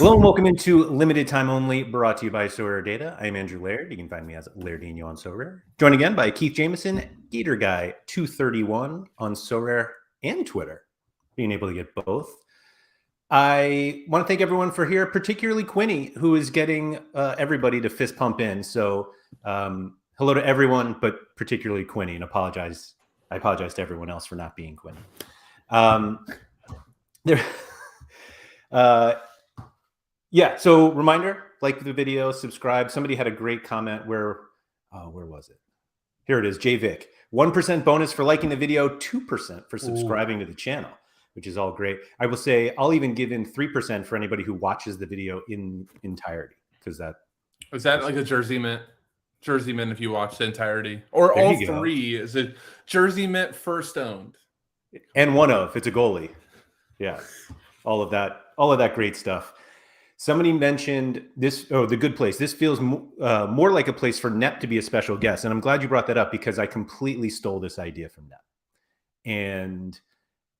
Hello and welcome into Limited Time Only, brought to you by Sorare Data. I am Andrew Laird. You can find me as Lairdinho on Sorare. Joined again by Keith Jamison, Gator Guy 231 on Sorare and Twitter. Being able to get both. I want to thank everyone for here, particularly Quinny, who is getting everybody to fist pump in. So hello to everyone, but particularly Quinny, and I apologize to everyone else for not being Quinny. Yeah, so reminder, like the video, subscribe. Somebody had a great comment where was it? Here it is, JVic. 1% bonus for liking the video, 2% for subscribing to the channel, which is all great. I will say I'll even give in 3% for anybody who watches the video in entirety, because that... Is that like a Jersey Mint if you watch the entirety? Or There all three? Is it Jersey Mint first owned? And one of, it's a goalie. Yeah, all of that great stuff. Somebody mentioned this, the good place. This feels more like a place for Nep to be a special guest. And I'm glad you brought that up because I completely stole this idea from Nep. And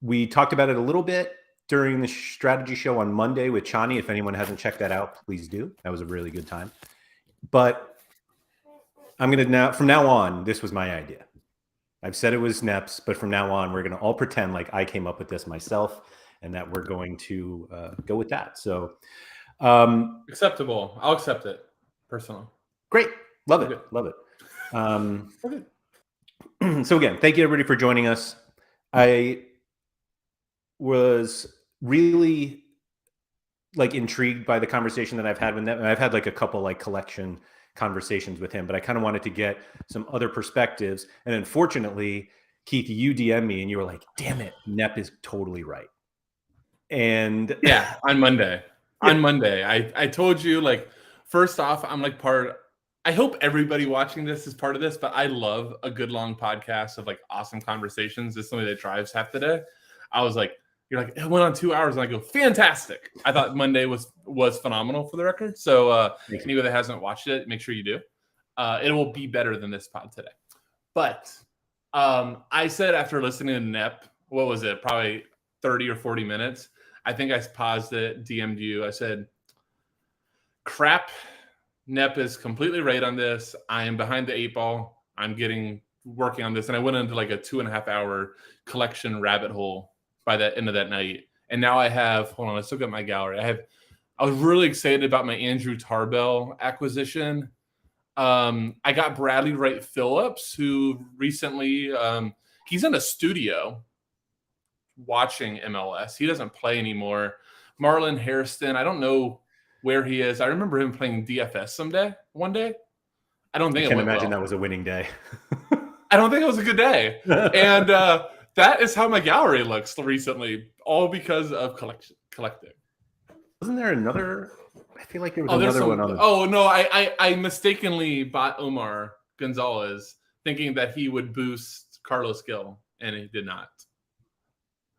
we talked about it a little bit during the strategy show on Monday with Chani. If anyone hasn't checked that out, please do. That was a really good time. But I'm going to from now on, this was my idea. I've said it was Nep's, but from now on, we're going to all pretend like I came up with this myself and that we're going to go with that. So... acceptable. I'll accept it personally. Great. Love it. Love it. So again, thank you everybody for joining us. I was really intrigued by the conversation that I've had with them. And I've had a couple collection conversations with him, but I kind of wanted to get some other perspectives. And unfortunately, Keith, you DM'd me and you were like, damn it, Nep is totally right. And yeah, on Monday. On Monday, I told you, first off, I'm I hope everybody watching this is part of this, but I love a good long podcast of awesome conversations. It's something that drives half the day. I was like, you're like, it went on 2 hours, and I go, fantastic. I thought Monday was phenomenal for the record. So anybody that hasn't watched it, make sure you do. It will be better than this pod today. But I said after listening to Nep, what was it? Probably 30 or 40 minutes. I think I paused it, DM'd you. I said, crap, Nep is completely right on this. I am behind the 8-ball. I'm working on this. And I went into a 2.5 hour collection rabbit hole by the end of that night. And now I have, hold on, let's look at my gallery. I was really excited about my Andrew Tarbell acquisition. I got Bradley Wright Phillips, who recently, he's in a studio watching MLS. He doesn't play anymore. Marlon Hairston, I don't know where he is. I remember him playing DFS one day. I don't think I can imagine that was a winning day. I don't think it was a good day. And that is how my gallery looks recently, all because of collecting. Wasn't there another? I feel like there was another one on the... Oh, no, I mistakenly bought Omar Gonzalez thinking that he would boost Carlos Gil, and he did not.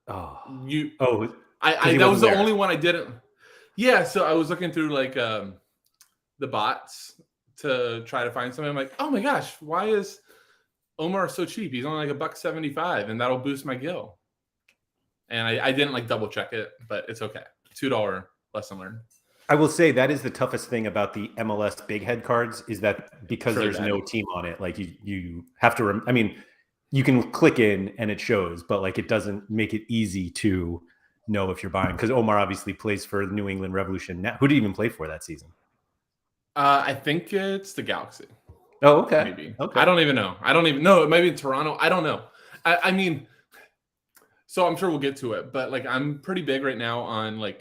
Oh, that was the only one I didn't. Yeah, so I was looking through the bots to try to find something. I'm like, oh my gosh, why is Omar so cheap? He's only $1.75, and that'll boost my Gil. And I didn't double check it, but it's okay. $2 lesson learned. I will say that is the toughest thing about the MLS big head cards is that because there's no team on it, you have to. I mean, you can click in and it shows, but it doesn't make it easy to know if you're buying, because Omar obviously plays for the New England Revolution now. Who did he even play for that season? I think it's the Galaxy. Oh, okay. Maybe. Okay. I don't even know. It might be in Toronto. I don't know. I mean, so I'm sure we'll get to it, but I'm pretty big right now on all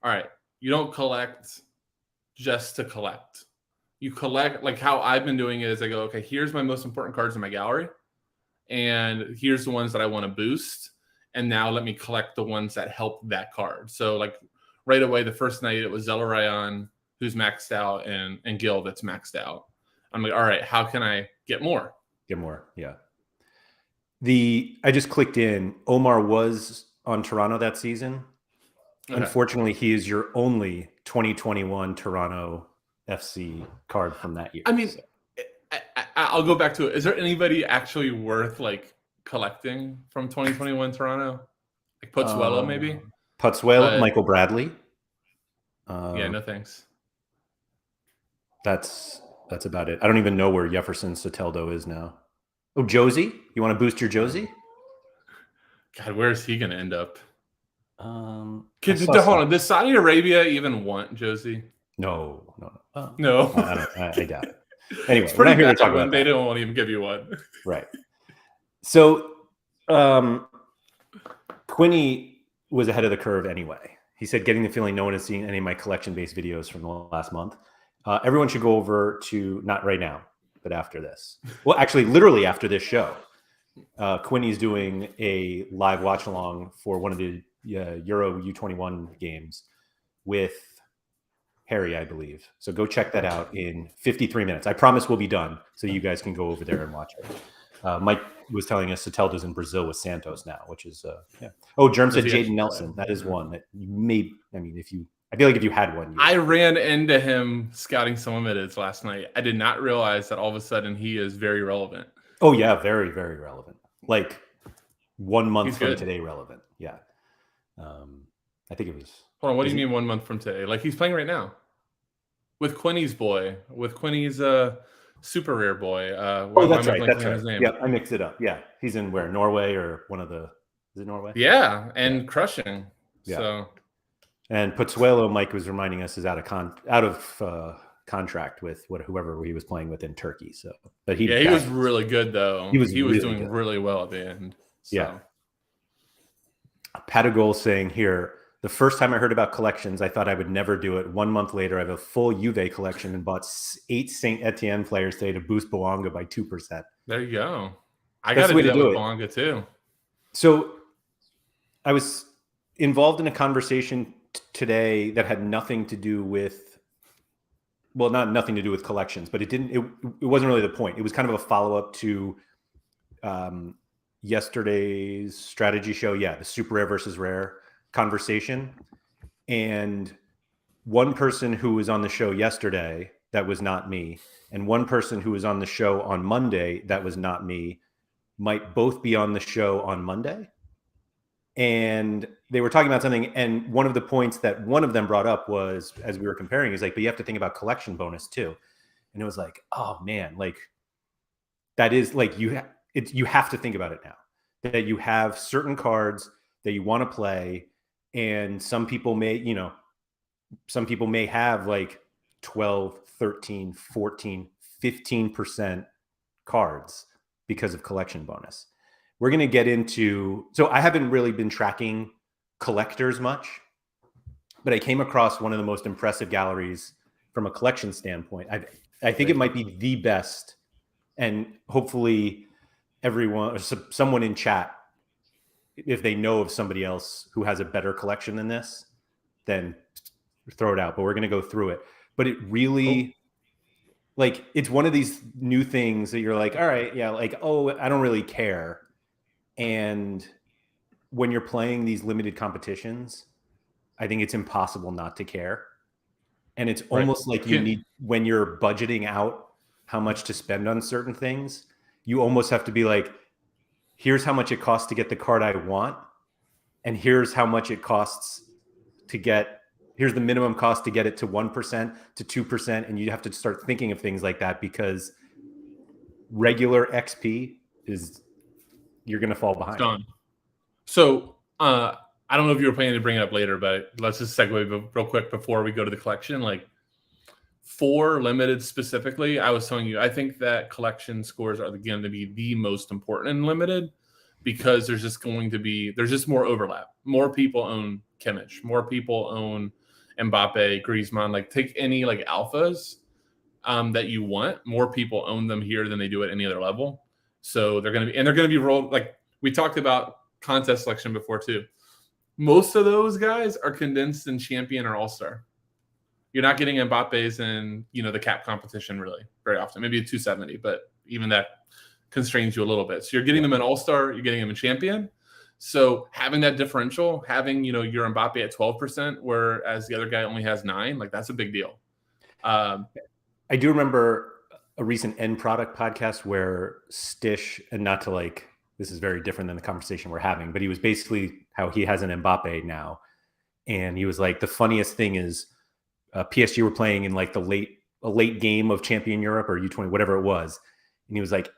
right, you don't collect just to collect. You collect, how I've been doing it is I go, okay, here's my most important cards in my gallery, and here's the ones that I want to boost. And now let me collect the ones that help that card. So right away, the first night it was Zelarayan, who's maxed out, and Gil that's maxed out. I'm like, all right, how can I get more? Get more, yeah. I just clicked in. Omar was on Toronto that season. Okay. Unfortunately, he is your only 2021 Toronto FC card from that year. I mean, I'll go back to it. Is there anybody actually worth collecting from 2021 Toronto? Pozzuelo, maybe? Pozzuelo, Michael Bradley. Yeah, no thanks. That's about it. I don't even know where Jefferson Soteldo is now. Oh, Josie? You want to boost your Josie? God, where is he going to end up? Hold on. Does Saudi Arabia even want Josie? No. No. I doubt it. Anyway, it's pretty we're not here bad to talk when about they that. don't even give you one. Right. So, Quinny was ahead of the curve anyway. He said, getting the feeling no one has seen any of my collection-based videos from the last month. Everyone should go over to, not right now, but after this. Well, actually, literally after this show. Quinny's doing a live watch along for one of the Euro U21 games with Harry, I believe. So go check that out in 53 minutes. I promise we'll be done, so you guys can go over there and watch it. Mike was telling us Soteldo's in Brazil with Santos now, which is yeah. Oh, Germ said Jaden Nelson. That is one that you may. I mean, I feel like if you had one, I ran into him scouting some limiteds last night. I did not realize that all of a sudden he is very relevant. Oh yeah, very, very relevant. Like 1 month from today, relevant. Yeah. I think it was. Hold on, what do you mean 1 month from today? Like he's playing right now with Quinny's boy, with Quinny's super rare boy. Oh, that's right. That's right. His name? Yeah, I mixed it up. Yeah, he's in where? Norway or one of the? Is it Norway? Yeah, and crushing. Yeah. So. And Pozzuelo, Mike was reminding us, is out of contract with whoever he was playing with in Turkey. So, but he was really good though. He was doing really well at the end. So. Yeah. Patagol saying here, the first time I heard about collections, I thought I would never do it. 1 month later, I have a full Juve collection and bought 8 Saint Etienne players today to boost Boanga by 2%. There you go. I got to do that with Boanga too. So I was involved in a conversation today that had nothing to do with, well, not nothing to do with collections, but it wasn't really the point. It was kind of a follow-up to yesterday's strategy show. Yeah, the super rare versus rare conversation. And one person who was on the show yesterday, that was not me, and one person who was on the show on Monday, that was not me, might both be on the show on Monday. And they were talking about something, and one of the points that one of them brought up was, as we were comparing, is like, but you have to think about collection bonus too. And it was like, oh man, like that is like you have to think about it now, that you have certain cards that you want to play, and some people may have like 12, 13, 14, 15% cards because of collection bonus. We're going to get into, so I haven't really been tracking collectors much, but I came across one of the most impressive galleries from a collection standpoint. I think it might be the best, and hopefully everyone or someone in chat, if they know of somebody else who has a better collection than this, then throw it out. But we're going to go through it. But it really, like, it's one of these new things that you're like, all right, yeah, like, oh, I don't really care. And when you're playing these limited competitions, I think it's impossible not to care. And it's almost like you need, when you're budgeting out how much to spend on certain things, you almost have to be like, here's how much it costs to get the card I want, and here's how much it costs to get, here's the minimum cost to get it to 1% to 2%. And you have to start thinking of things like that, because regular XP is, you're going to fall behind. Done. So I don't know if you were planning to bring it up later, but let's just segue real quick before we go to the collection. Like for limited specifically, I was telling you, I think that collection scores are going to be the most important in limited, because there's just more overlap. More people own Kimmich, more people own Mbappe, Griezmann. Like take any like alphas that you want, more people own them here than they do at any other level. So they're going to be rolled. Like we talked about contest selection before too. Most of those guys are condensed in champion or all-star. You're not getting Mbappe's in, the cap competition really very often, maybe a 270, but even that constrains you a little bit. So you're getting them in all-star, you're getting them in champion. So having that differential, having, your Mbappe at 12%, whereas the other guy only has 9%, like that's a big deal. I do remember a recent End Product podcast where Stish, and not to like, this is very different than the conversation we're having, but he was basically how he has an Mbappe now. And he was like, the funniest thing is PSG were playing in like a late game of Champion Europe or U20, whatever it was, and he was like,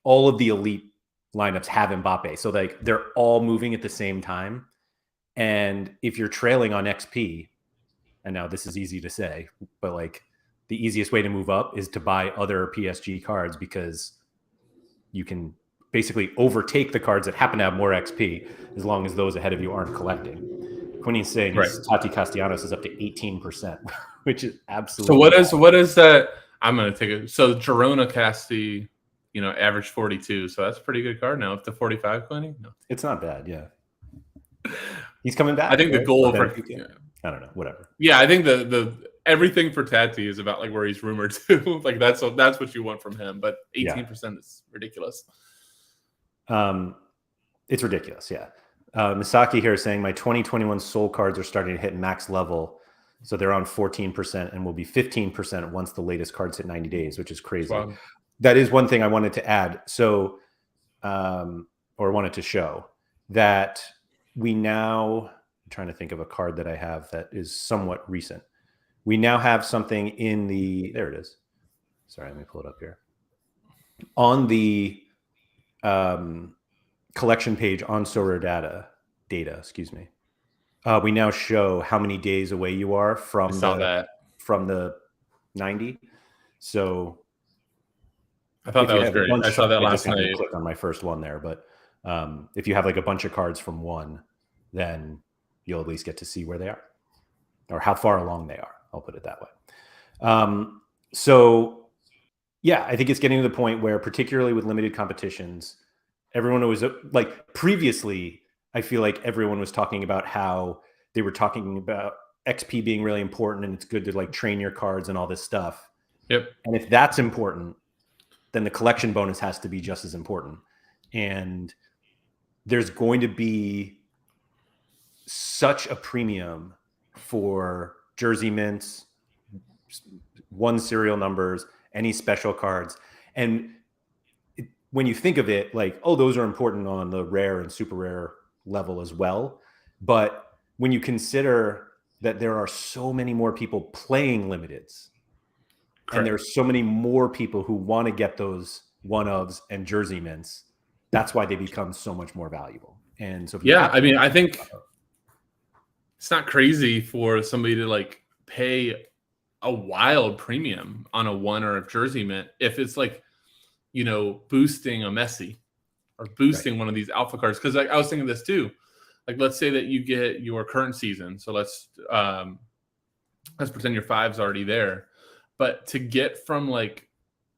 all of the elite lineups have Mbappe, so like they're all moving at the same time, and if you're trailing on XP, and now this is easy to say, but like the easiest way to move up is to buy other PSG cards because you can basically overtake the cards that happen to have more XP as long as those ahead of you aren't collecting. Quinny's saying his Tati Castellanos is up to 18%, which is absolutely. So what is that? I'm going to take it. So Girona Casti, average 42. So that's a pretty good card now. Up to 45, Quinny? No. It's not bad, yeah. He's coming back. I think the goal for I don't know, whatever. Yeah, I think the everything for Tati is about like where he's rumored to. Like that's what you want from him. But 18% is ridiculous. It's ridiculous, yeah. Misaki here is saying my 2021 soul cards are starting to hit max level, so they're on 14% and will be 15% once the latest cards hit 90 days, which is crazy. Wow. That is one thing I wanted to add. So, or wanted to show that we now. I'm trying to think of a card that I have that is somewhat recent. We now have something in the. There it is. Sorry, let me pull it up here. On the collection page on Sorare data, excuse me. We now show how many days away you are from the 90. So I thought that was great. I saw that last night. Click on my first one there, but if you have like a bunch of cards from one, then you'll at least get to see where they are or how far along they are. I'll put it that way. So yeah, I think it's getting to the point where, particularly with limited competitions, everyone was like previously, I feel like everyone was talking about how they were talking about XP being really important and it's good to like train your cards and all this stuff. Yep. And if that's important, then the collection bonus has to be just as important. And there's going to be such a premium for jersey mints, one serial numbers, any special cards. And when you think of it, like, oh, those are important on the rare and super rare level as well. But when you consider that there are so many more people playing limiteds, correct, and there's so many more people who want to get those one-ofs and jersey mints, that's why they become so much more valuable. And so, I think it's not crazy for somebody to like pay a wild premium on a one or a jersey mint if it's like, boosting a Messi or boosting one of these alpha cards. Because I was thinking this too. Like, let's say that you get your current season. So let's pretend your 5's already there. But to get from 8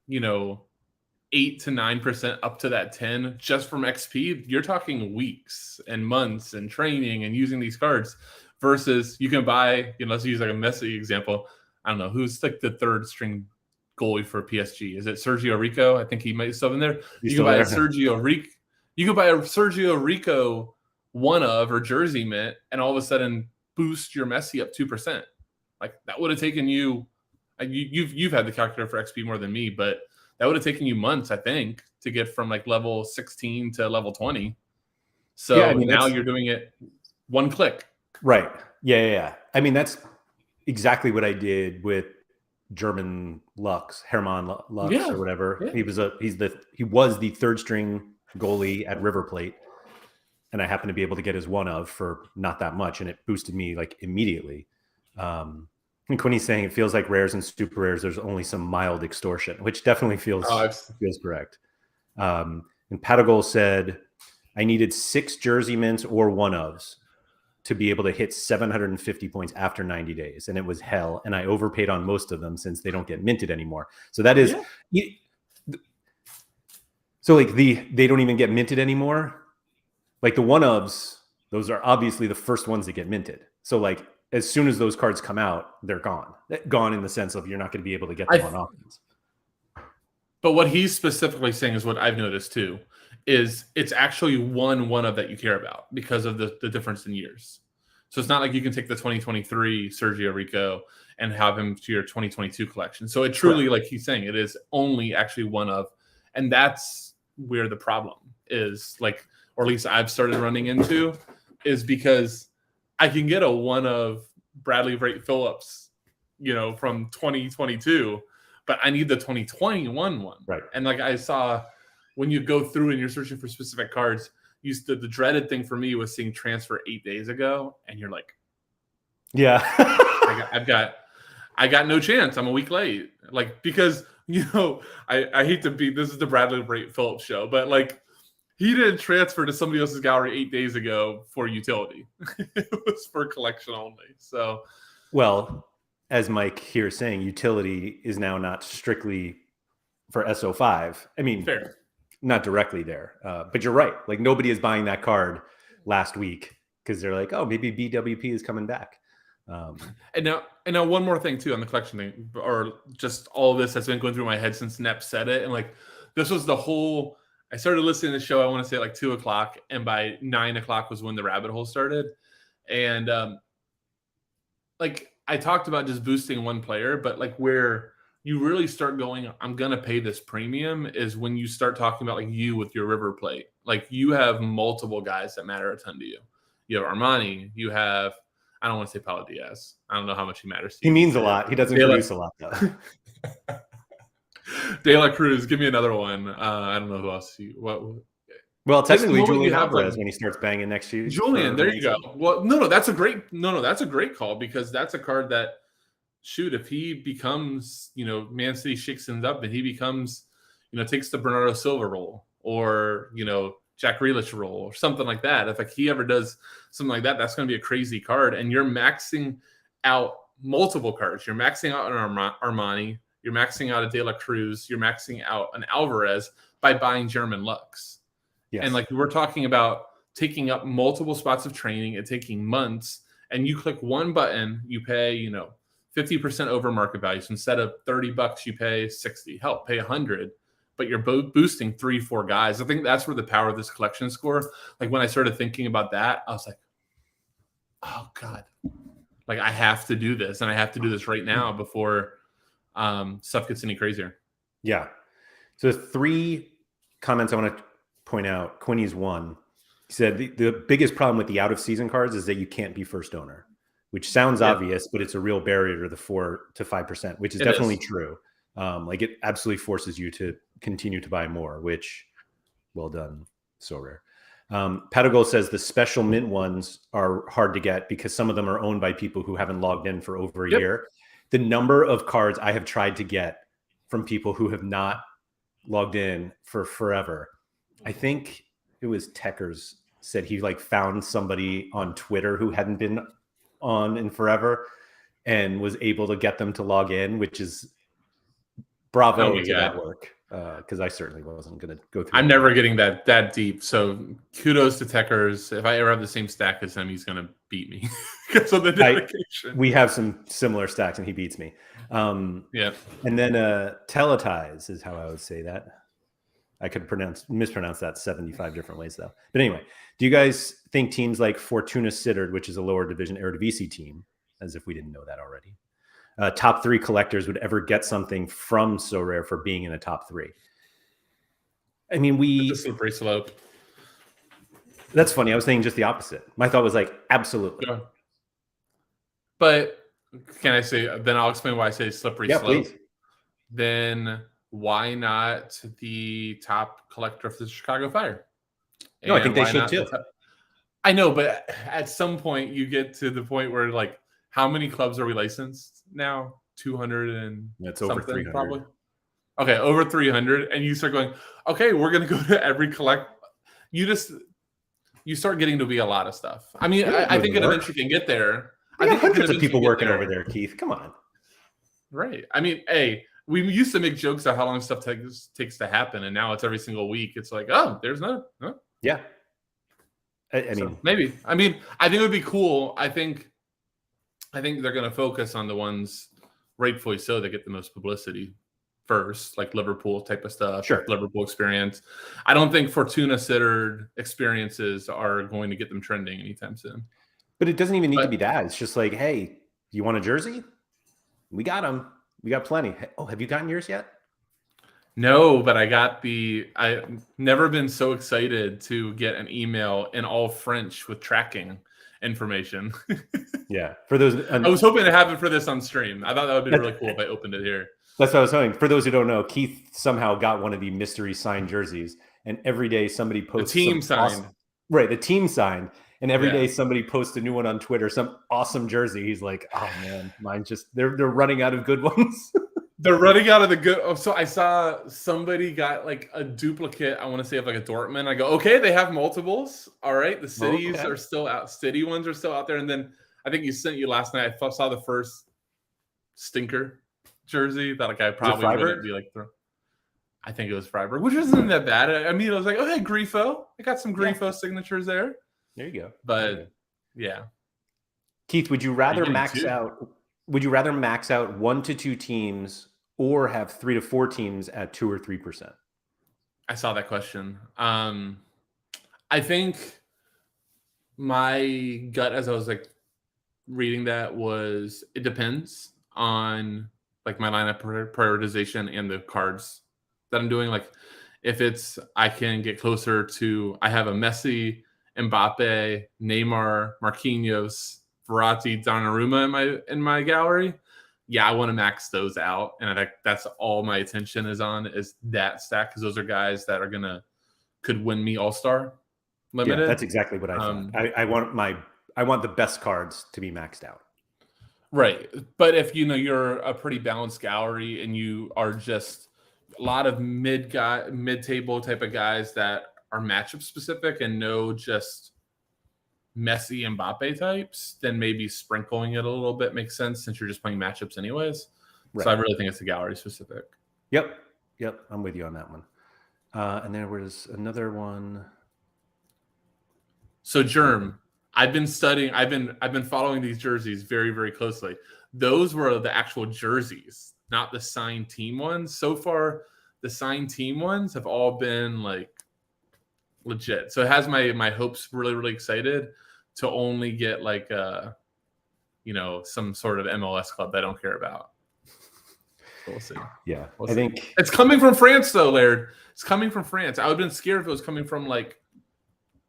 to 9% up to that 10 just from XP, you're talking weeks and months and training and using these cards. Versus you can buy, let's use like a Messi example. I don't know who's like the third string goalie for PSG. Is it Sergio Rico? I think he might still in there. You can buy a Sergio Rico. You can buy a Sergio Rico one of or jersey mint, and all of a sudden boost your Messi up 2%. Like that would have taken you. You've had the calculator for XP more than me, but that would have taken you months, I think, to get from like level 16 to level 20. So now you're doing it one click. Right. Yeah. I mean, that's exactly what I did with German Hermann Lux or whatever. Yeah. He was the third string goalie at River Plate, and I happened to be able to get his one of for not that much, and it boosted me like immediately. And Quinny's saying it feels like rares and super rares, there's only some mild extortion, which definitely feels correct. And Patagol said I needed 6 jersey mints or one ofs to be able to hit 750 points after 90 days. And it was hell. And I overpaid on most of them since they don't get minted anymore. So that is, so like they don't even get minted anymore. Like the one ofs, those are obviously the first ones that get minted. So like as soon as those cards come out, they're gone. Gone in the sense of you're not going to be able to get them on offense. But what he's specifically saying is what I've noticed too, is it's actually one of that you care about because of the difference in years. So it's not like you can take the 2023 Sergio Rico and have him to your 2022 collection. So it truly, like he's saying, it is only actually one of, and that's where the problem is, like, or at least I've started running into, is because I can get a one of Bradley Wright Phillips from 2022, but I need the 2021 one. Right. And like I saw when you go through and you're searching for specific cards, the dreaded thing for me was seeing transfer 8 days ago, and you're like, yeah, I got no chance. I'm a week late. Like, because I hate to be, this is the Bradley Ray Phillips show, but like he didn't transfer to somebody else's gallery 8 days ago for utility. It was for collection only. So, well, as Mike here is saying, utility is now not strictly for SO5. I mean, fair. Not directly there, but you're right. Like nobody is buying that card last week because they're like, oh, maybe BWP is coming back. And now one more thing too on the collection thing, or just all of this has been going through my head since Nep said it. And like, this was the whole, I started listening to the show, I want to say at like 2:00, and by 9:00 was when the rabbit hole started. And like I talked about just boosting one player, but like where you really start going, I'm going to pay this premium is when you start talking about like you with your river plate. Like you have multiple guys that matter a ton to you. You have Armani, you have, I don't want to say Paulo Diaz. I don't know how much he matters to you. He means a lot. He doesn't produce a lot, though. De La Cruz, give me another one. I don't know who else. Well, technically, Julian Alvarez when he starts banging next year. Julian, there you go. Well, no, that's a great call because that's a card that, shoot, if he becomes, Man City shakes things up and he becomes, takes the Bernardo Silva role or, Jack Grealish role or something like that. If like he ever does something like that, that's going to be a crazy card. And you're maxing out multiple cards. You're maxing out an Armani. You're maxing out a De La Cruz. You're maxing out an Alvarez by buying German Lux. Yes. And like we're talking about taking up multiple spots of training and taking months. And you click one button, you pay, 50% over market value. So instead of $30, you pay 60. Hell, pay 100. But you're boosting 3-4 guys. I think that's where the power of this collection score. Like when I started thinking about that, I was like, oh God, like I have to do this, and I have to do this right now before stuff gets any crazier. Yeah. So 3 comments I want to point out. Quinny's one. He said the biggest problem with the out of season cards is that you can't be first owner, which sounds obvious, but it's a real barrier to the 4 to 5%, which is definitely true. Like it absolutely forces you to continue to buy more, which well done, Sorare. Patagol says the special mint ones are hard to get because some of them are owned by people who haven't logged in for over a year. The number of cards I have tried to get from people who have not logged in for forever. I think it was Techers said he like found somebody on Twitter who hadn't been on in forever and was able to get them to log in, which is bravo to that work. Because I certainly wasn't going to go through. I'm never getting that deep. So kudos to Techers. If I ever have the same stack as him, he's going to beat me because of the dedication. We have some similar stacks, and he beats me. Yeah. And then Teletize is how I would say that. I could mispronounce that 75 different ways, though. But anyway, do you guys think teams like Fortuna Sittard, which is a lower division Eredivisie team, as if we didn't know that already, top 3 collectors would ever get something from Sorare for being in the top 3? I mean, it's a slippery slope. That's funny. I was thinking just the opposite. My thought was like, absolutely. Yeah. But can I say, then I'll explain why I say slippery slope. Please. Then why not the top collector of the Chicago Fire? No, I think they should too. I know, but at some point you get to the point where like, how many clubs are we licensed now? 200 and it's over 300 probably. Okay, over 300, and you start going, okay, we're going to go to every collect. You start getting to be a lot of stuff. I mean, I think it eventually can get there. I think hundreds of people working over there, Keith. Come on. Right. I mean, hey, we used to make jokes about how long stuff takes to happen, and now it's every single week. It's like, oh, there's no. Yeah. I mean, so maybe. I mean, I think it would be cool. I think they're going to focus on the ones, rightfully so, that get the most publicity first, like Liverpool type of stuff. Sure. Liverpool experience. I don't think Fortuna Sittard experiences are going to get them trending anytime soon. But it doesn't even need to be that. It's just like, hey, you want a jersey? We got them. We got plenty. Oh, have you gotten yours yet? No, but I've never been so excited to get an email in all French with tracking. information. Yeah. For those, I was hoping to have it for this on stream. I thought that would be really cool if I opened it here. That's what I was saying. For those who don't know, Keith somehow got one of the mystery signed jerseys, and every day somebody posts the team signed. Awesome, right, the team signed, and every day somebody posts a new one on Twitter, some awesome jersey. He's like, "Oh man, mine's just they're running out of good ones." They're running out of the good. Oh, so I saw somebody got like a duplicate. I want to say of like a Dortmund. I go, okay, they have multiples. All right, the cities are still out. City ones are still out there, and then I think sent you last night. I saw the first stinker jersey that like I probably wouldn't be like throwing. I think it was Freiburg, which isn't that bad. I mean, I was like, okay, Grifo. I got some Grifo signatures there. There you go. But yeah, Keith, would you rather max out? Would you rather max out 1 to 2 teams or have 3 to 4 teams at 2 or 3%? I saw that question. I think my gut as I was like reading that was it depends on like my lineup prioritization and the cards that I'm doing. Like if it's I can get closer to I have a Messi, Mbappe, Neymar, Marquinhos, Verratti, Donnarumma in my gallery. Yeah, I want to max those out, and I think that's all my attention is on is that stack because those are guys that are could win me All-Star Limited. Yeah, that's exactly what I thought. I want the best cards to be maxed out. Right, but if you're a pretty balanced gallery and you are just a lot of mid-table type of guys that are matchup specific and no just Messi and Mbappe types, then maybe sprinkling it a little bit makes sense since you're just playing matchups anyways. Right. So I really think it's a gallery specific. Yep. I'm with you on that one. And there was another one. So Germ, I've been studying. I've been following these jerseys very, very closely. Those were the actual jerseys, not the signed team ones. So far, the signed team ones have all been like legit. So it has my hopes really, really excited to only get like some sort of MLS club that I don't care about. So we'll see. Yeah, I think it's coming from France though, Laird. It's coming from France. I would have been scared if it was coming from like.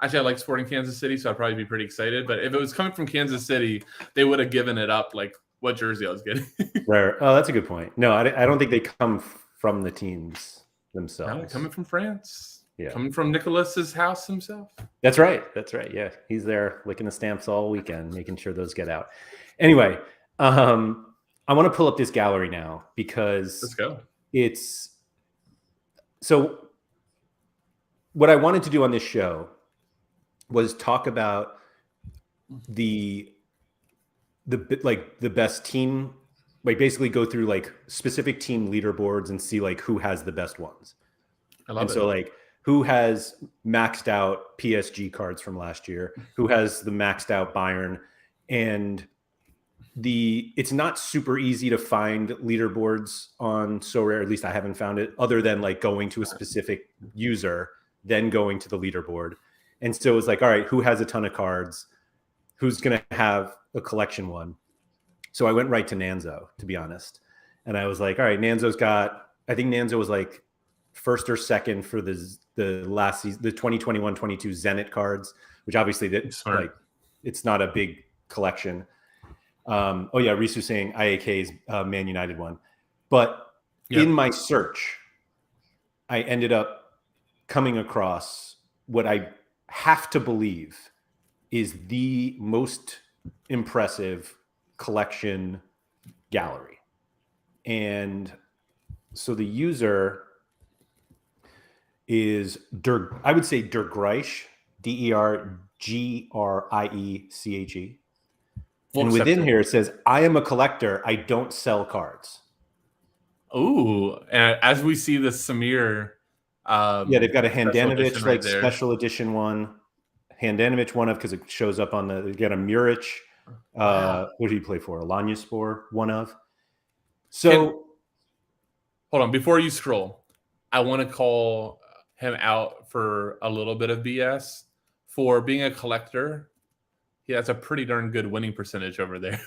Actually, I like Sporting Kansas City, so I'd probably be pretty excited. But if it was coming from Kansas City, they would have given it up like what jersey I was getting. Rare. Oh, that's a good point. No, I don't think they come from the teams themselves. No, coming from France. Yeah. Coming from Nicholas's house himself. That's right. Yeah. He's there licking the stamps all weekend, making sure those get out. Anyway, I want to pull up this gallery now because let's go. So what I wanted to do on this show was talk about the best team, like basically go through like specific team leaderboards and see like who has the best ones. I love it. So like who has maxed out PSG cards from last year, who has the maxed out Bayern, and it's not super easy to find leaderboards on Sorare. At least I haven't found it other than like going to a specific user, then going to the leaderboard. And so it's like, all right, who has a ton of cards? Who's going to have a collection one? So I went right to Nanzo, to be honest. And I was like, all right, I think Nanzo was like first or second for the last season, the 2021-22 Zenit cards, which obviously it's not a big collection. Risu saying IAK's Man United one. But in my search, I ended up coming across what I have to believe is the most impressive collection gallery. And so the user is I would say Dergreiche, DERGRIECHE. And within here it says, I am a collector. I don't sell cards. Ooh, and as we see the Samir. They've got a Handanovic like special edition one. Handanovic one of because it shows up on they got a Muric. What did he play for? Alanyaspor one of. So hold on, before you scroll, I want to call him out for a little bit of BS for being a collector. Yeah, that's a pretty darn good winning percentage over there.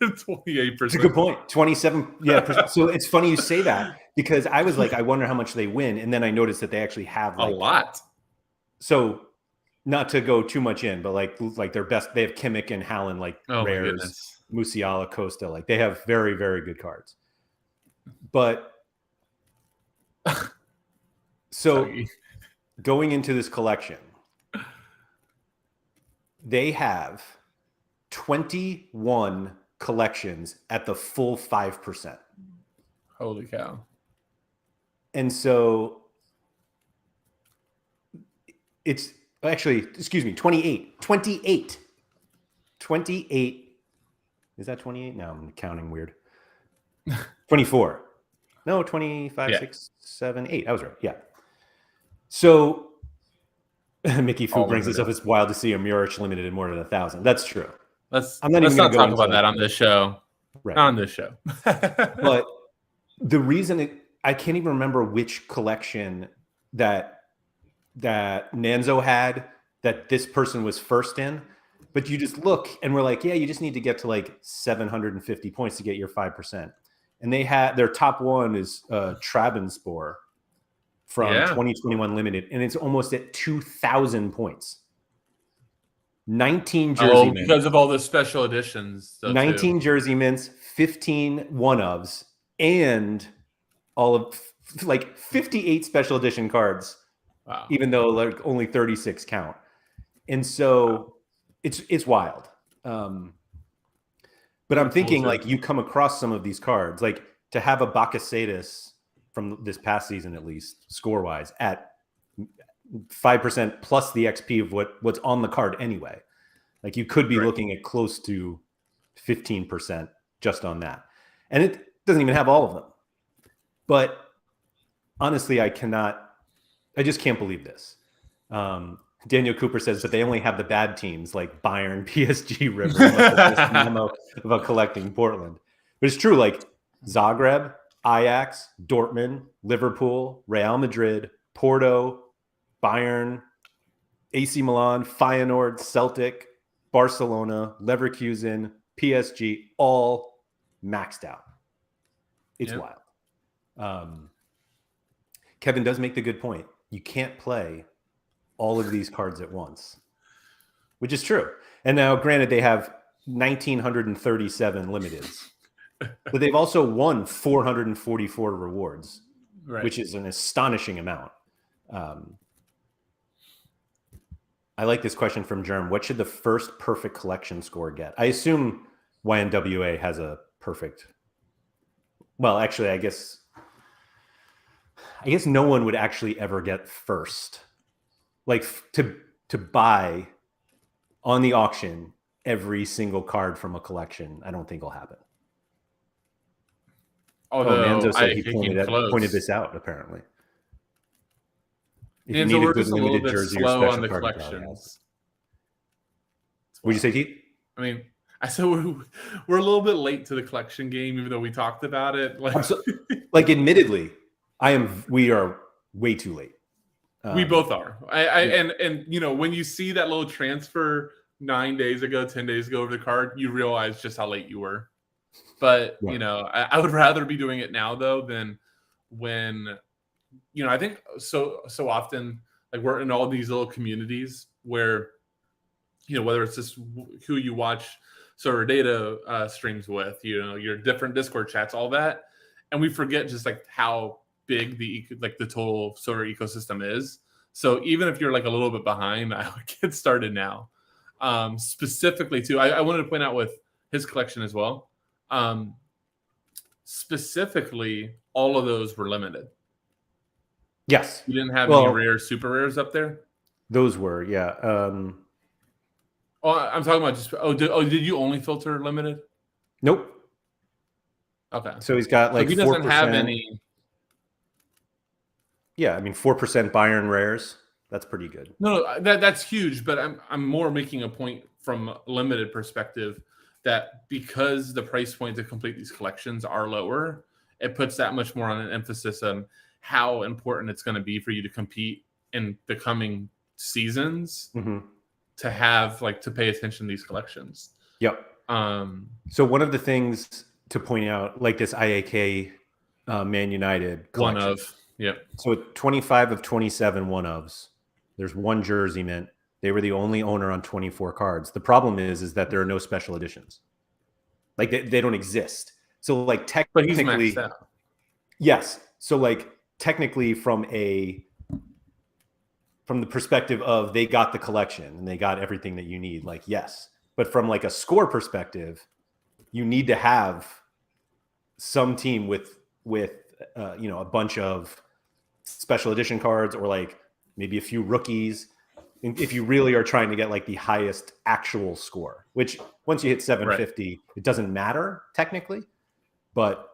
28%. It's a good point. 27. Yeah. So it's funny you say that because I was like, I wonder how much they win. And then I noticed that they actually have like, a lot. So not to go too much in, but like their best, they have Kimmich and Hallen, like Oh my rares, goodness. Musiala, Costa, like they have very, very good cards. But so Sorry. going into this collection, they have 21 collections at the full 5%. Holy cow. And so it's actually, excuse me, 28. 28. 28. Is that 28? No, I'm counting weird. 24. No, 25, Yeah. 6, 7, 8. I was right. Yeah. So Mickey Fu All brings this limited. up. It's wild to see a Murich limited in more than 1,000. That's true. Let's I'm not even not gonna go talk into about that on this show. Right. Not on this show. But the reason I can't even remember which collection that Nanzo had that this person was first in, but you just look and we're like, yeah, you just need to get to like 750 points to get your 5%. And they had their top one is Trabenspor from 2021 limited, and it's almost at 2,000 points. 19 jersey mints. Because of all the special editions. 19 jersey mints, 15 one-ofs, and all of like 58 special edition cards. Wow. Even though like only 36 count. And so it's wild. But I'm thinking like you come across some of these cards, like to have a Bakasetas from this past season, at least score-wise, at 5% plus the XP of what's on the card anyway. Like you could be looking at close to 15% just on that. And it doesn't even have all of them. But honestly, I just can't believe this. Daniel Cooper says that they only have the bad teams like Bayern, PSG, River, memo about collecting Portland. But it's true, like Zagreb, Ajax, Dortmund, Liverpool, Real Madrid, Porto, Bayern, AC Milan, Feyenoord, Celtic, Barcelona, Leverkusen, PSG, all maxed out. It's wild. Kevin does make the good point. You can't play all of these cards at once, which is true. And now, granted, they have 1,937 limiteds, but they've also won 444 rewards, which is an astonishing amount. I like this question from Germ. What should the first perfect collection score get? I assume YNWA has a perfect. Well, actually, I guess no one would actually ever get first. Like to buy on the auction every single card from a collection, I don't think will happen. Although Manzo said he pointed this out, apparently. If Manzo, we're just a little bit slow on the collections. What'd you say, Keith? I mean, I said we're a little bit late to the collection game, even though we talked about it. Like admittedly, we are way too late. We both are. And you know, when you see that little transfer 9 days ago, 10 days ago over the card, you realize just how late you were. But you know, I would rather be doing it now though than when, you know, I think so often like we're in all these little communities where, you know, whether it's just who you watch Sorare data streams with, you know, your different Discord chats, all that, and we forget just like how big the total Sorare ecosystem is. So even if you're like a little bit behind, I would get started now. Specifically too, I wanted to point out with his collection as well. Specifically, all of those were limited. Yes. You didn't have any rare, super rares up there? Those were, yeah. I'm talking about just. Did you only filter limited? Nope. Okay. So he's got like 4%. He doesn't have any. Yeah, I mean 4% Bayern rares. That's pretty good. No, that's huge. But I'm more making a point from a limited perspective that because the price point to complete these collections are lower, it puts that much more on an emphasis on how important it's going to be for you to compete in the coming seasons to have to pay attention to these collections. Yep. So one of the things to point out, like this IAK Man United collection. One of, yep. So 25 of 27 one-ofs. There's one jersey mint. They were the only owner on 24 cards. The problem is that there are no special editions. Like they don't exist. So like technically, but he's maxed out. Yes. So like technically from the perspective of they got the collection and they got everything that you need, like yes. But from like a score perspective, you need to have some team with a bunch of special edition cards or like maybe a few rookies if you really are trying to get like the highest actual score, which once you hit 750, right, it doesn't matter technically, but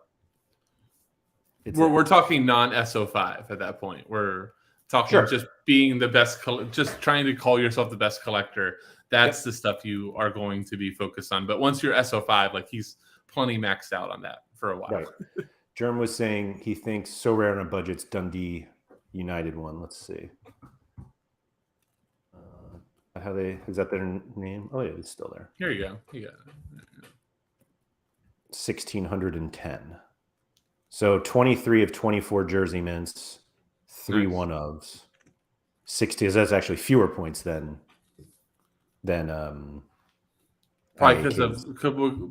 we're talking non-SO5 at that point. We're talking just being the best, just trying to call yourself the best collector. That's the stuff you are going to be focused on. But once you're SO5, like he's plenty maxed out on that for a while. Right. Jerm was saying he thinks Sorare on a budget's Dundee United one. Let's see. Is that their name? Oh yeah, it's still there. Here you go. You got it. 1,610. So 23 of 24 jersey mints, 3 nice. 1-ofs, 60. That's actually fewer points than probably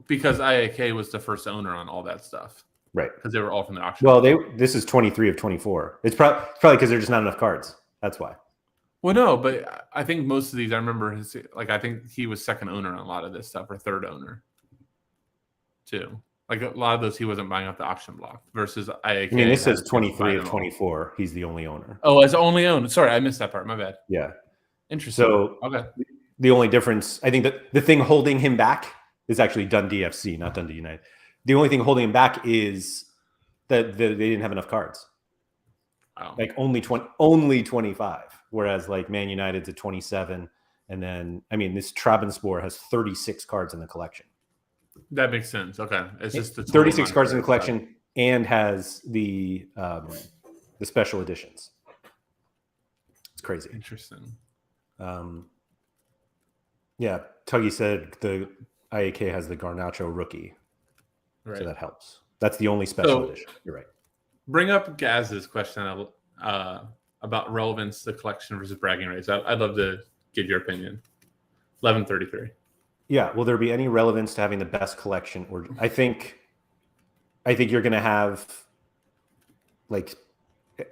because IAK was the first owner on all that stuff, right? Because they were all from the auction. Well, this is 23 of 24. It's probably because there's just not enough cards. That's why. Well, no, but I think most of these, I remember I think he was second owner on a lot of this stuff, or third owner too. Like a lot of those, he wasn't buying off the auction block versus IAK. I mean, this says 23 of 24. He's the only owner. Oh, as only owner. Sorry, I missed that part. My bad. Yeah. Interesting. So okay. The only difference, I think that the thing holding him back is actually Dundee FC, not Dundee United. The only thing holding him back is that they didn't have enough cards. Wow. Like only 25, whereas like Man United's at 27, and then this Trabzonspor has 36 cards in the collection. That makes sense. Okay, it's just the 36 cards in the collection and has the special editions. It's crazy. Interesting. Yeah, Tuggy said the IAK has the Garnacho rookie, right. So that helps. That's the only special edition. You're right. Bring up Gaz's question about relevance to collection versus bragging rights. I'd love to get your opinion. 1133. Yeah, will there be any relevance to having the best collection? Or I think you're going to have like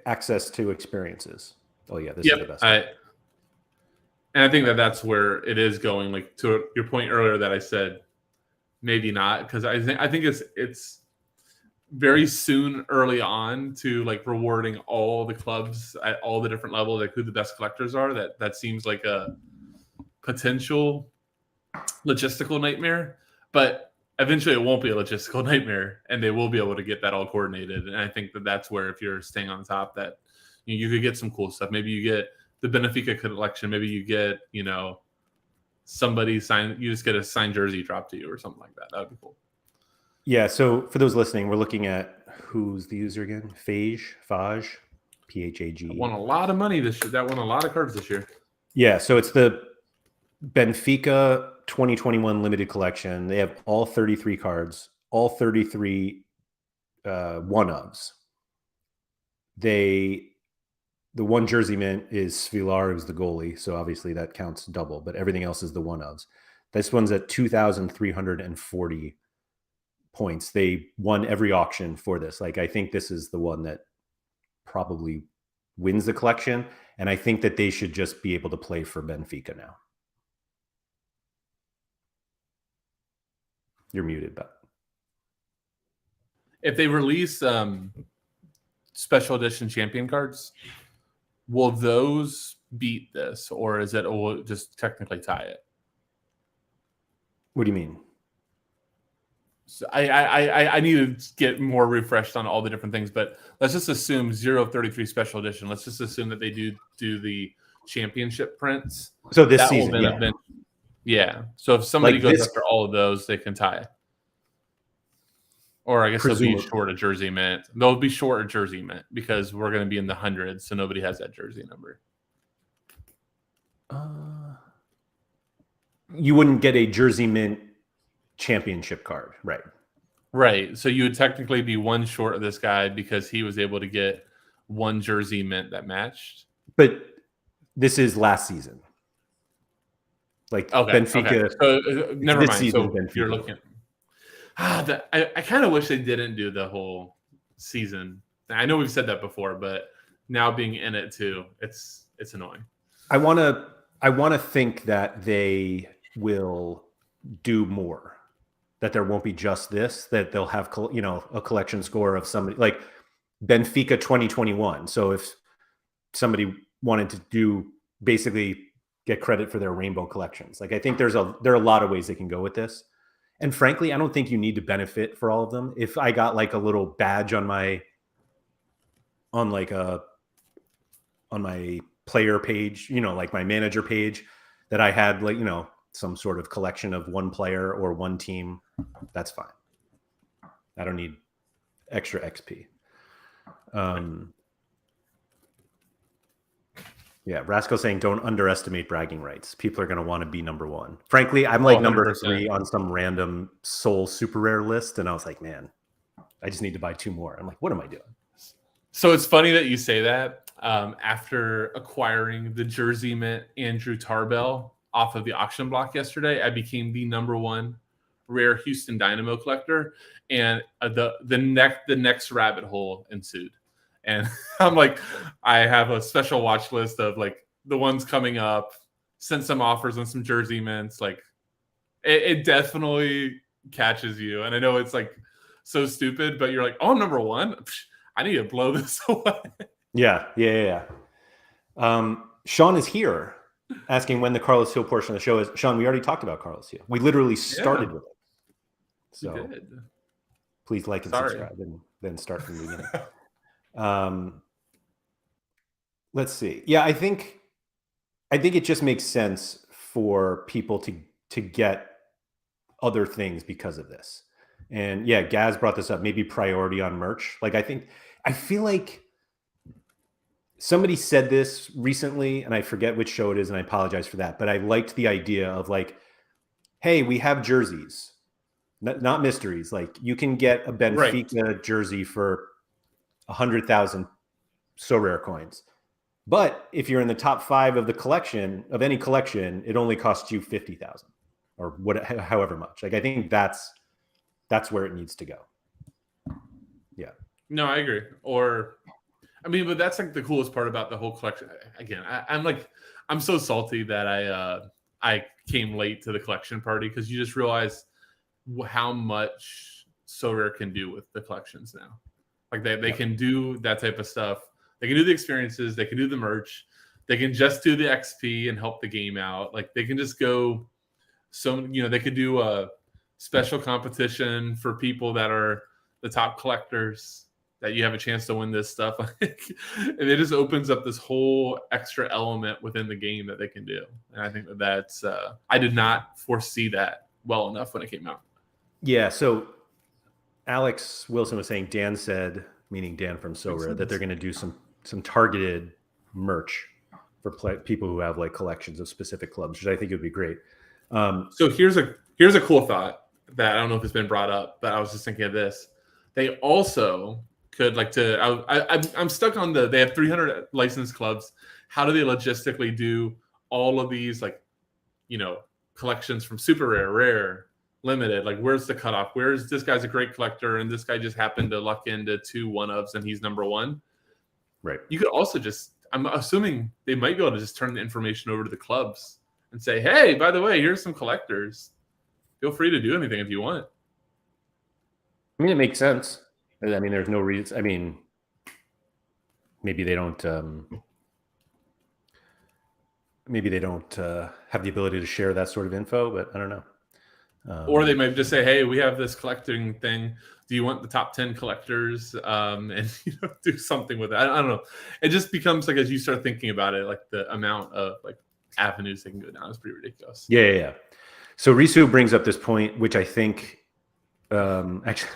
access to experiences. Oh yeah, this is the best. And I think that's where it is going. Like to your point earlier that I said, maybe not, because I think it's very soon early on to like rewarding all the clubs at all the different levels, like who the best collectors are. That seems like a potential logistical nightmare, but eventually it won't be a logistical nightmare, and they will be able to get that all coordinated. And I think that's where, if you're staying on top, that you could get some cool stuff. Maybe you get the Benfica collection. Maybe you get somebody signed. You just get a signed jersey dropped to you or something like that. That would be cool. Yeah. So for those listening, we're looking at who's the user again? Phage, Phag. Won a lot of money this year. That won a lot of cards this year. Yeah. So it's the Benfica 2021 limited collection. They have all 33 cards, all 33 one-ofs. The one jersey mint is Svilar, who's the goalie, so obviously that counts double, but everything else is the one-ofs. This one's at 2,340 points. They won every auction for this. Like, I think this is the one that probably wins the collection, and I think that they should just be able to play for Benfica now. You're muted, but if they release special edition champion cards, will those beat this, or is it will just technically tie it? What do you mean? So I need to get more refreshed on all the different things, but let's just assume 033 special edition. Let's just assume that they do the championship prints. So this season, yeah. So if somebody goes after all of those, they can tie it. Or I guess they'll be short a jersey mint. They'll be short a jersey mint because we're going to be in the hundreds, so nobody has that jersey number. You wouldn't get a jersey mint championship card, right? Right. So you would technically be one short of this guy because he was able to get one jersey mint that matched. But this is last season. Like Okay. Benfica. So never This mind. season, So Benfica. you're looking. I kind of wish they didn't do the whole season. I know we've said that before, but now being in it too, it's annoying. I want to think that they will do more. That there won't be just this. That they'll have a collection score of somebody like Benfica 2021. So if somebody wanted to do basically get credit for their rainbow collections, like I think there are a lot of ways they can go with this. And frankly, I don't think you need to benefit for all of them. If I got like a little badge on my player page, like my manager page, that I had like, some sort of collection of one player or one team, that's fine. I don't need extra XP. Yeah, Rasco saying don't underestimate bragging rights. People are going to want to be number one. Frankly, I'm like number 3 on some random soul super rare list, and I was like, man, I just need to buy 2 more. I'm like, what am I doing? So it's funny that you say that. After acquiring the jersey mint Andrew Tarbell off of the auction block yesterday, I became the number 1 rare Houston Dynamo collector, and the next rabbit hole ensued. And I'm like, I have a special watch list of like the ones coming up, sent some offers on some jersey mints. Like it definitely catches you. And I know it's like so stupid, but you're like, oh, I'm number 1. I need to blow this away. Yeah. Sean is here asking when the Carlos Hill portion of the show is. Sean, we already talked about Carlos Hill. We literally started with it. So please like and subscribe and then start from the beginning. Let's see. Yeah, I think it just makes sense for people to get other things because of this. And yeah, Gaz brought this up, maybe priority on merch. Like I feel like somebody said this recently, and I forget which show it is, and I apologize for that, but I liked the idea of like, hey, we have jerseys, not mysteries. Like you can get a Benfica jersey for 100,000 so rare coins. But if you're in the top 5 of the collection, of any collection, it only costs you 50,000 or however much. Like I think that's where it needs to go. Yeah. No, I agree. But that's like the coolest part about the whole collection. Again, I'm so salty that I came late to the collection party, because you just realize how much So Rare can do with the collections now. Like they can do that type of stuff. They can do the experiences. They can do the merch. They can just do the XP and help the game out. Like they can just go. So they could do a special competition for people that are the top collectors, that you have a chance to win this stuff. And it just opens up this whole extra element within the game that they can do. And I think that's I did not foresee that well enough when it came out. Yeah. So Alex Wilson was saying, Dan said, meaning Dan from So Rare, that they're going to do some targeted merch for people who have like collections of specific clubs, which I think would be great. So here's a cool thought that I don't know if it's been brought up, but I was just thinking of this. They also could I'm stuck on they have 300 licensed clubs. How do they logistically do all of these collections from super rare, rare, limited? Like where's the cutoff? Where's this guy's a great collector and this guy just happened to luck into 2 1-ofs and he's number 1? Right. You could also I'm assuming they might be able to just turn the information over to the clubs and say, hey, by the way, here's some collectors. Feel free to do anything if you want. I mean, it makes sense. I mean, there's no reason. I mean, maybe they don't. Maybe they don't have the ability to share that sort of info, but I don't know. Or they might just say, "Hey, we have this collecting thing. Do you want the top 10 collectors?" And do something with it. I don't know. It just becomes like, as you start thinking about it, like the amount of like avenues they can go down is pretty ridiculous. Yeah. So Risu brings up this point, which I think, actually,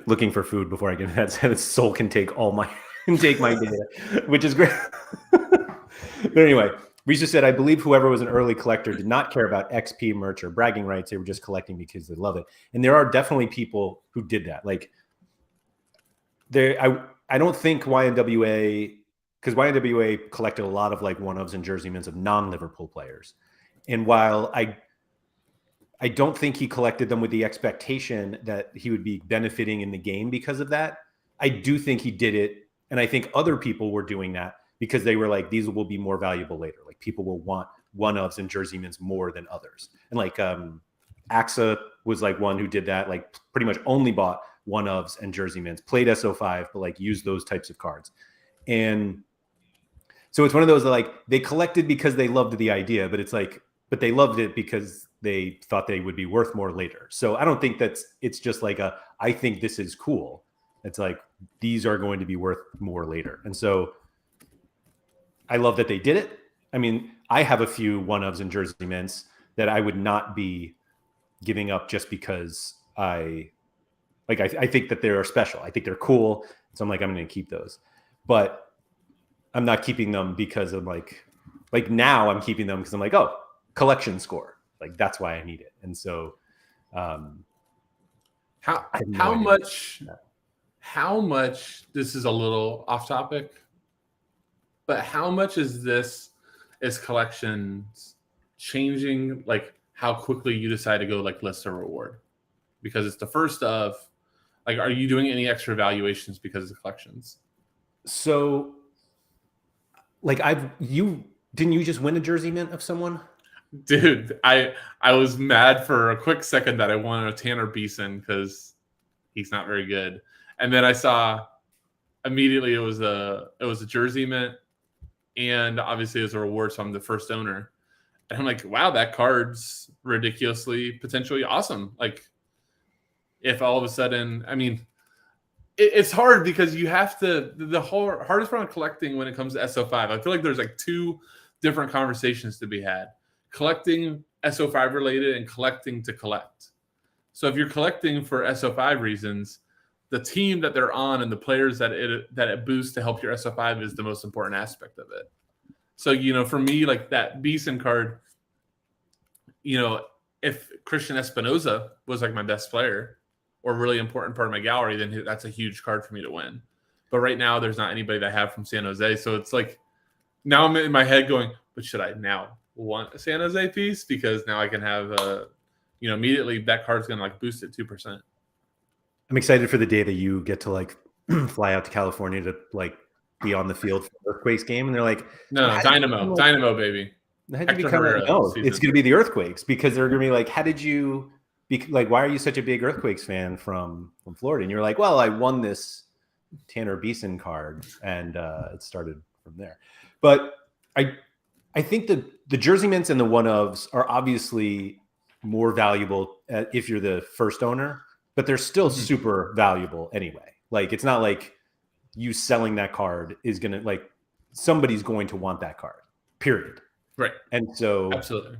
looking for food before I get that said, Soul can take my data, which is great. But anyway, Risu said, I believe whoever was an early collector did not care about XP merch or bragging rights. They were just collecting because they love it. And there are definitely people who did that. Like I don't think YNWA, because YNWA collected a lot of like 1-ofs and jersey mints of non-Liverpool players. And while I don't think he collected them with the expectation that he would be benefiting in the game because of that, I do think he did it. And I think other people were doing that because they were like, these will be more valuable later. Like people will want one-ofs and jersey mints more than others. And like AXA was like one who did that, like pretty much only bought one-ofs and jersey mints, played SO5, but like used those types of cards. And so it's one of those that like they collected because they loved the idea, but it's like, but they loved it because they thought they would be worth more later. So I don't think it's just like I think this is cool. It's like, these are going to be worth more later. And so I love that they did it. I mean, I have a few one-ofs and jersey mints that I would not be giving up just because I think that they're special. I think they're cool. So I'm like, I'm going to keep those, but I'm not keeping them because I'm like now I'm keeping them because I'm like, oh, collection score. Like that's why I need it. And so how much this is a little off topic, but how much is collections changing like how quickly you decide to go like list or reward? Because it's the first of like, are you doing any extra evaluations because of the collections? So like didn't you just win a jersey mint of someone? Dude, I was mad for a quick second that I won a Tanner Beeson because he's not very good. And then I saw immediately it was a jersey mint, and obviously it was a reward, so I'm the first owner. And I'm like, wow, that card's ridiculously potentially awesome. Like if all of a sudden, I mean, it's hard because you have to, the whole hardest part of collecting when it comes to SO5, I feel like there's like two different conversations to be had. Collecting SO5 related and collecting to collect. So if you're collecting for SO5 reasons, the team that they're on and the players that it boosts to help your SO5 is the most important aspect of it. So, you know, for me, like that Beeson card, you know, if Christian Espinoza was like my best player or really important part of my gallery, then that's a huge card for me to win. But right now there's not anybody that I have from San Jose. So it's like, now I'm in my head going, but should I now want a San Jose piece? Because now I can have, immediately that card's going to like boost it 2%. I'm excited for the day that you get to like fly out to California to like be on the field for the Earthquakes game. And they're like, no, Dynamo, baby. It's going to be the Earthquakes because they're going to be like, how did you why are you such a big Earthquakes fan from Florida? And you're like, well, I won this Tanner Beeson card, and it started from there. But I think the jersey mints and the one-ofs are obviously more valuable if you're the first owner, but they're still super valuable anyway. Like it's not like you selling that card is going to like somebody's going to want that card, period. Right. And so absolutely.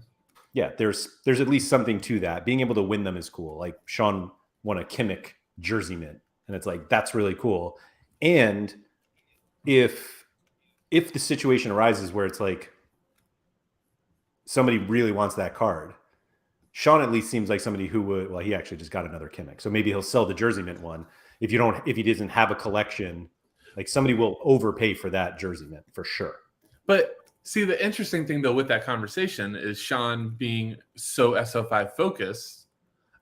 Yeah, there's at least something to that. Being able to win them is cool. Like Sean won a Kimmich jersey mint, and it's like that's really cool. And if the situation arises where it's like somebody really wants that card, Sean at least seems like somebody who would. Well, he actually just got another Kimmich, so maybe he'll sell the jersey mint one. If he doesn't have a collection, like somebody will overpay for that jersey mint for sure. But see, the interesting thing, though, with that conversation is Sean being so SO5 focused,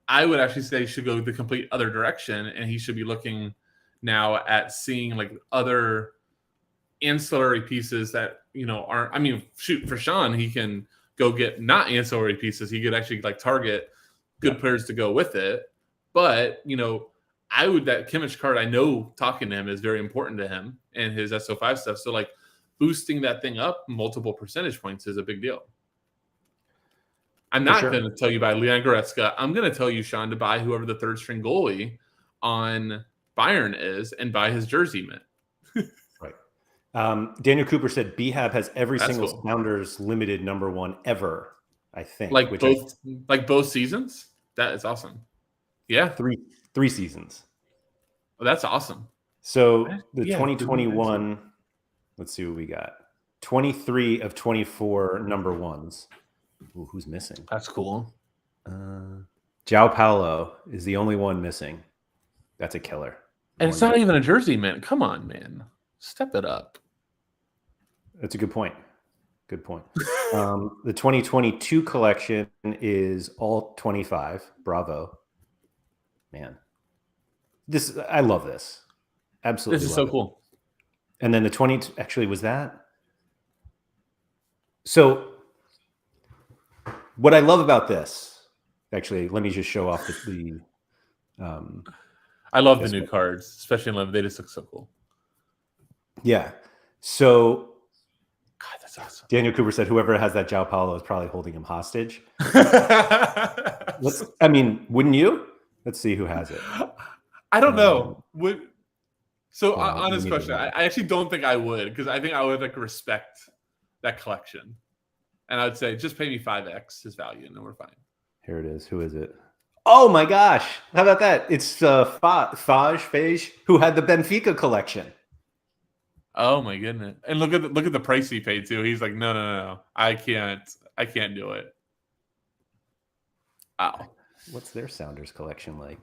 I would actually say he should go the complete other direction, and he should be looking now at seeing like other ancillary pieces that, you know, aren't, I mean, shoot, for Sean, he can go get not ancillary pieces. He could actually like target good players to go with it. But, you know, that Kimmich card, I know talking to him is very important to him and his SO5 stuff. So like, boosting that thing up multiple percentage points is a big deal. I'm not going to tell you buy Leon Goretzka. I'm going to tell you, Sean, to buy whoever the third string goalie on Bayern is and buy his jersey mint. Right. Daniel Cooper said BHAB has every single Sounders limited #1 ever, I think. Like both seasons? That is awesome. Yeah. Three seasons. Well, that's awesome. So the 2021... Let's see what we got. 23 of 24 #1s. Ooh, who's missing? That's cool. João Paulo is the only one missing. That's a killer. And it's not even a jersey, man. Come on, man. Step it up. That's a good point. Good point. The 2022 collection is all 25. Bravo, man. I love this. Absolutely, This is so love it. cool. And then the 20 actually was that. So, what I love about this, actually, let me just show off the I love the new cards, especially in Limited. They just look so cool. Yeah. So. God, that's awesome. Daniel Cooper said whoever has that João Paulo is probably holding him hostage. I mean, wouldn't you? Let's see who has it. I don't know. On this question, I I actually don't think I would, because I think I would like respect that collection. And I would say, just pay me 5x his value and then we're fine. Here it is. Who is it? Oh my gosh. How about that? It's Fage, who had the Benfica collection. Oh my goodness! And look at the price he paid too. He's like, no, I can't do it. Wow. What's their Sounders collection like?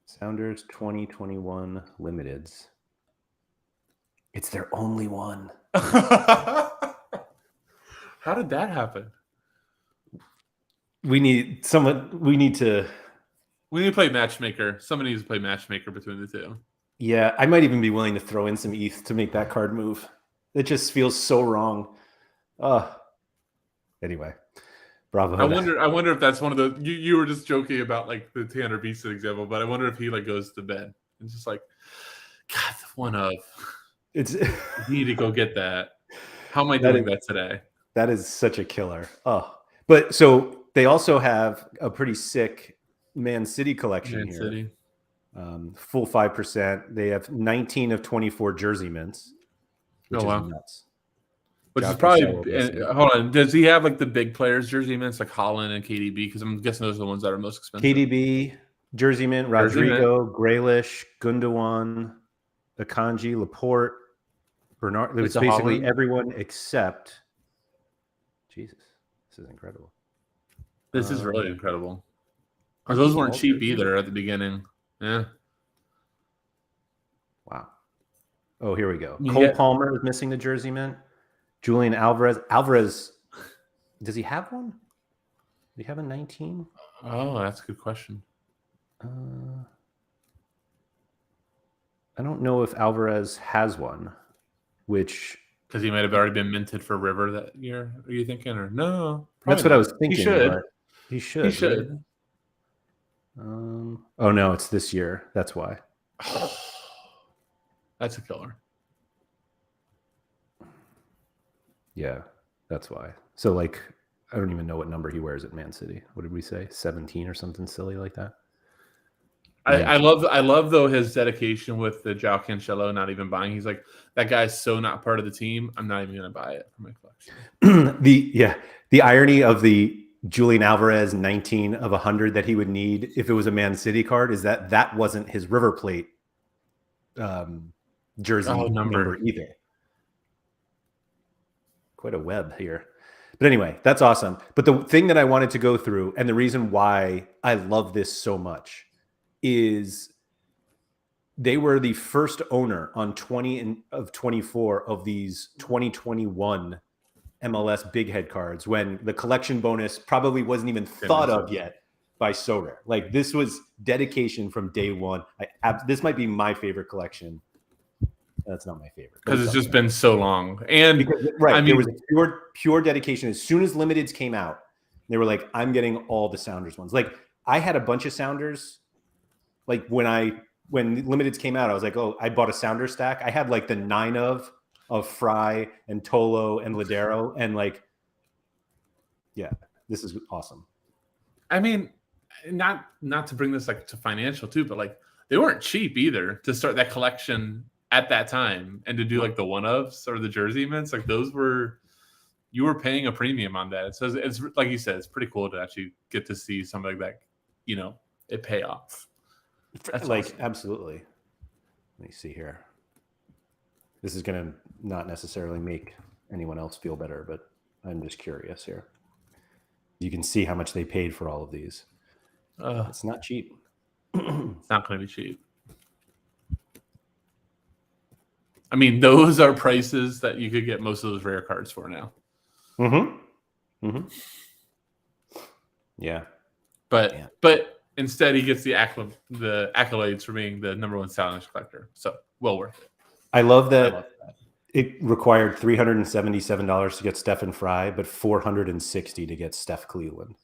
Sounders 2021 Limiteds. It's their only one. How did that happen? We need to play matchmaker. Somebody needs to play matchmaker between the two. Yeah, I might even be willing to throw in some ETH to make that card move. It just feels so wrong. Anyway, bravo. I wonder if that's one of the you were just joking about like the Tanner Beeson example, but I wonder if he like goes to bed and just like, God, one of it's you need to go get that. How am I doing that today? That is such a killer. But so they also have a pretty sick Man City collection here. City. Full 5%. They have 19 of 24 jersey mints, which is nuts. Which is probably hold on. Does he have like the big players jersey mints like Holland and KDB? Because I'm guessing those are the ones that are most expensive. KDB, jersey mint, Rodrigo, Grealish, Gundogan, Akanji, Laporte, Bernard. It was basically Holland. Everyone except. Jesus, this is incredible. This is really incredible. Or those weren't cheap either at the beginning. Yeah. Wow. Oh, here we go. Cole Palmer is missing the jersey mint. Julian Alvarez. Does he have one? Does he have a 19? Oh, that's a good question. I don't know if Alvarez has one, which because he might have already been minted for River that year. Are you thinking, or no? That's what I was thinking. He should. He should. He should. Right? Oh no, it's this year. That's why. That's a killer. Yeah, that's why. So like, I don't even know what number he wears at Man City. What did we say? 17 or something silly like that. I love though his dedication with the João Cancelo not even buying. He's like, that guy's so not part of the team. I'm not even gonna buy it for my collection. The irony of the Julian Alvarez 19 of 100 that he would need if it was a Man City card is that wasn't his River Plate jersey number either. Quite a web here. But anyway, that's awesome. But the thing that I wanted to go through and the reason why I love this so much is they were the first owner on 20 of 24 of these 2021 MLS big head cards when the collection bonus probably wasn't even thought of yet by Sorare. Like this was dedication from day one. This might be my favorite collection. That's not my favorite because it's just been so long. And there was a pure dedication. As soon as Limiteds came out, they were like, "I'm getting all the Sounders ones." Like I had a bunch of Sounders. Like when Limiteds came out, I was like, "Oh, I bought a Sounder stack." I had like the 9 of Fry and Tolo and Ladero, and like, yeah, this is awesome. I mean, not to bring this like to financial too, but like they weren't cheap either to start that collection at that time and to do like the one-ofs or the jersey mints. Like those you were paying a premium on that. So it's like you said, it's pretty cool to actually get to see something like that, it pay off. That's like awesome. Absolutely. Let me see here. This is going to not necessarily make anyone else feel better, but I'm just curious here. You can see how much they paid for all of these. It's not cheap. It's not going to be cheap. I mean, those are prices that you could get most of those rare cards for now. Yeah. But instead he gets the accolades for being the number one stylish collector. So well worth it. I love that. It required $377 to get Stephen Fry, but $460 to get Steph Cleveland.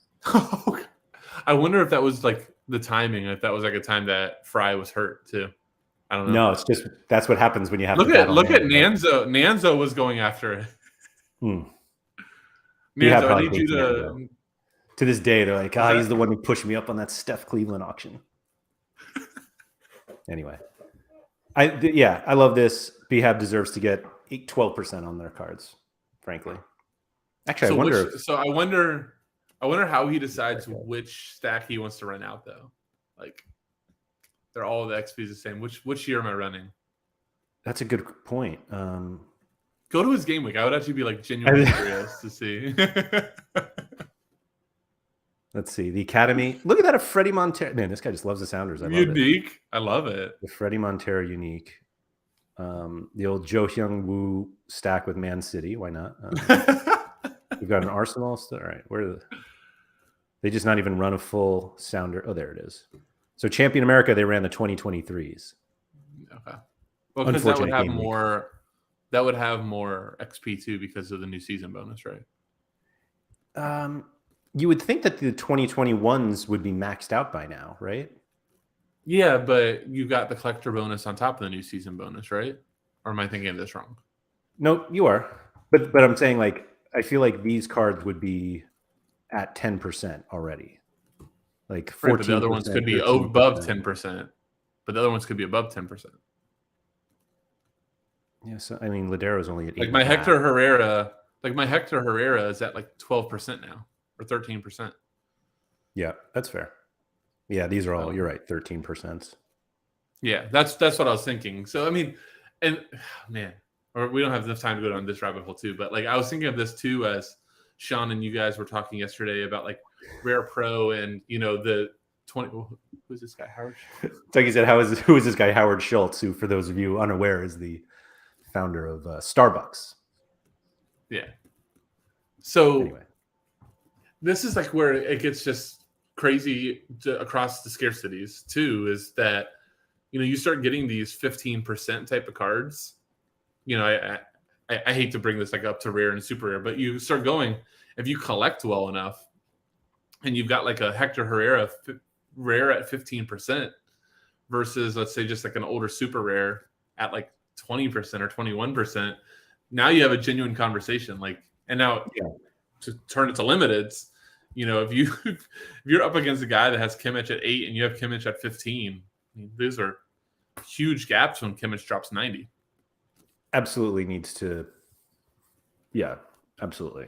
I wonder if that was like the timing, if that was like a time that Fry was hurt too. I don't know. No, it's just that's what happens when you have look to at Nanzo. Nanzo was going after it. Nanzo, I need you to this day, they're like, he's the one who pushed me up on that Steph Cleveland auction. Anyway. I love this. Behab deserves to get 12% on their cards, frankly. Actually, I wonder how he decides which stack he wants to run out, though. Like, they're all the XPs the same. Which year am I running? That's a good point. Go to his game week. I would actually be like genuinely curious to see. Let's see. The Academy. Look at that, a Freddie Montero. Man, this guy just loves the Sounders. I love unique. It. I love it. The Freddie Montero unique. The old Jo Hyung Woo stack with Man City. Why not? We've got an Arsenal still. All right. They just not even run a full Sounder. Oh, there it is. So Champion America, they ran the 2023s. Okay. Well, because that would have more XP too because of the new season bonus, right? You would think that the 2021s would be maxed out by now, right? Yeah, but you got the collector bonus on top of the new season bonus, right? Or am I thinking of this wrong? No, you are. But I'm saying, like, I feel like these cards would be at 10% already. Like 14%. Right, but the other ones could be above 10%. But the other ones could be above 10%. Yeah, so I mean, Ladero's only at 8. Like my Hector Herrera is at like 12% now or 13%. Yeah, that's fair. Yeah, these are all, you're right, 13%. Yeah, that's what I was thinking. So I mean, and man, or we don't have enough time to go down this rabbit hole too, but like I was thinking of this too as Sean and you guys were talking yesterday about like Rare Pro and the 20. Who's this guy, Howard? Like you said, who is this guy, Howard Schultz, who, for those of you unaware, is the founder of Starbucks. Yeah. So anyway, this is like where it gets just crazy across the scarcities too. Is that you start getting these 15% type of cards. I hate to bring this like up to rare and super rare, but you start going if you collect well enough, and you've got like a Hector Herrera rare at 15% versus let's say just like an older super rare at like 20% or 21%. Now you have a genuine conversation. Like, and now to turn it to limiteds, if you're up against a guy that has Kimmich at 8 and you have Kimmich at 15, I mean, those are huge gaps when Kimmich drops 90. Absolutely needs to. Yeah, absolutely.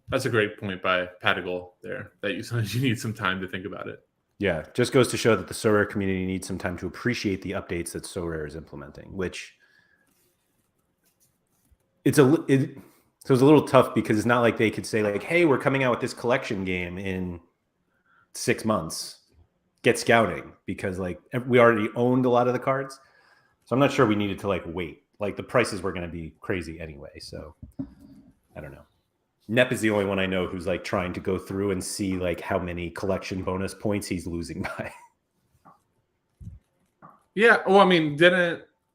That's a great point by Patagal there, that you need some time to think about it. Yeah, just goes to show that the Sorare community needs some time to appreciate the updates that Sorare is implementing, which so it's a little tough because it's not like they could say like, hey, we're coming out with this collection game in 6 months. Get scouting, because like we already owned a lot of the cards. So I'm not sure we needed to like wait. Like the prices were going to be crazy anyway. So I don't know. Nep is the only one I know who's like trying to go through and see like how many collection bonus points he's losing by. Yeah. Well, I mean,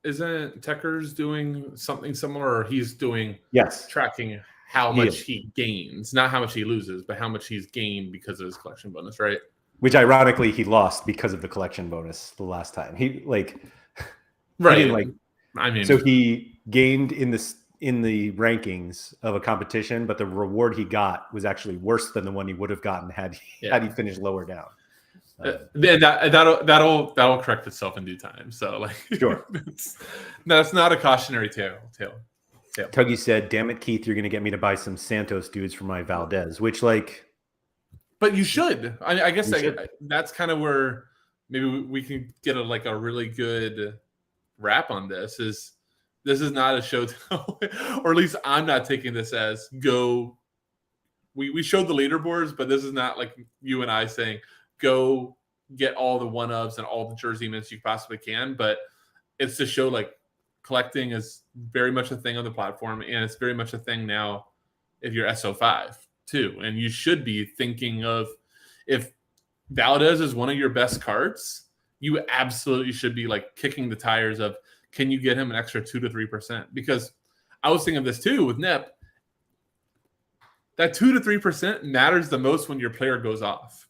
isn't Techers doing something similar, or he's doing tracking how much he gains, not how much he loses, but how much he's gained because of his collection bonus, right? Which ironically he lost because of the collection bonus the last time. He like right. So he gained in the rankings of a competition, but the reward he got was actually worse than the one he would have gotten had he finished lower down. That'll correct itself in due time. So like, sure, that's not a cautionary tale. Tuggy said, "Damn it, Keith, you're going to get me to buy some Santos dudes for my Valdez," which like, but you should. I guess that's kind of where maybe we can get a really good wrap on this. This is not a show, or at least I'm not taking this as go. We showed the leaderboards, but this is not like you and I saying go get all the one-ofs and all the jersey mints you possibly can. But it's to show like collecting is very much a thing on the platform, and it's very much a thing now if you're SO5 too. And you should be thinking of, if Valdez is one of your best cards, you absolutely should be like kicking the tires of, can you get him an extra 2 to 3%? Because I was thinking of this too with Nip. That 2 to 3% matters the most when your player goes off.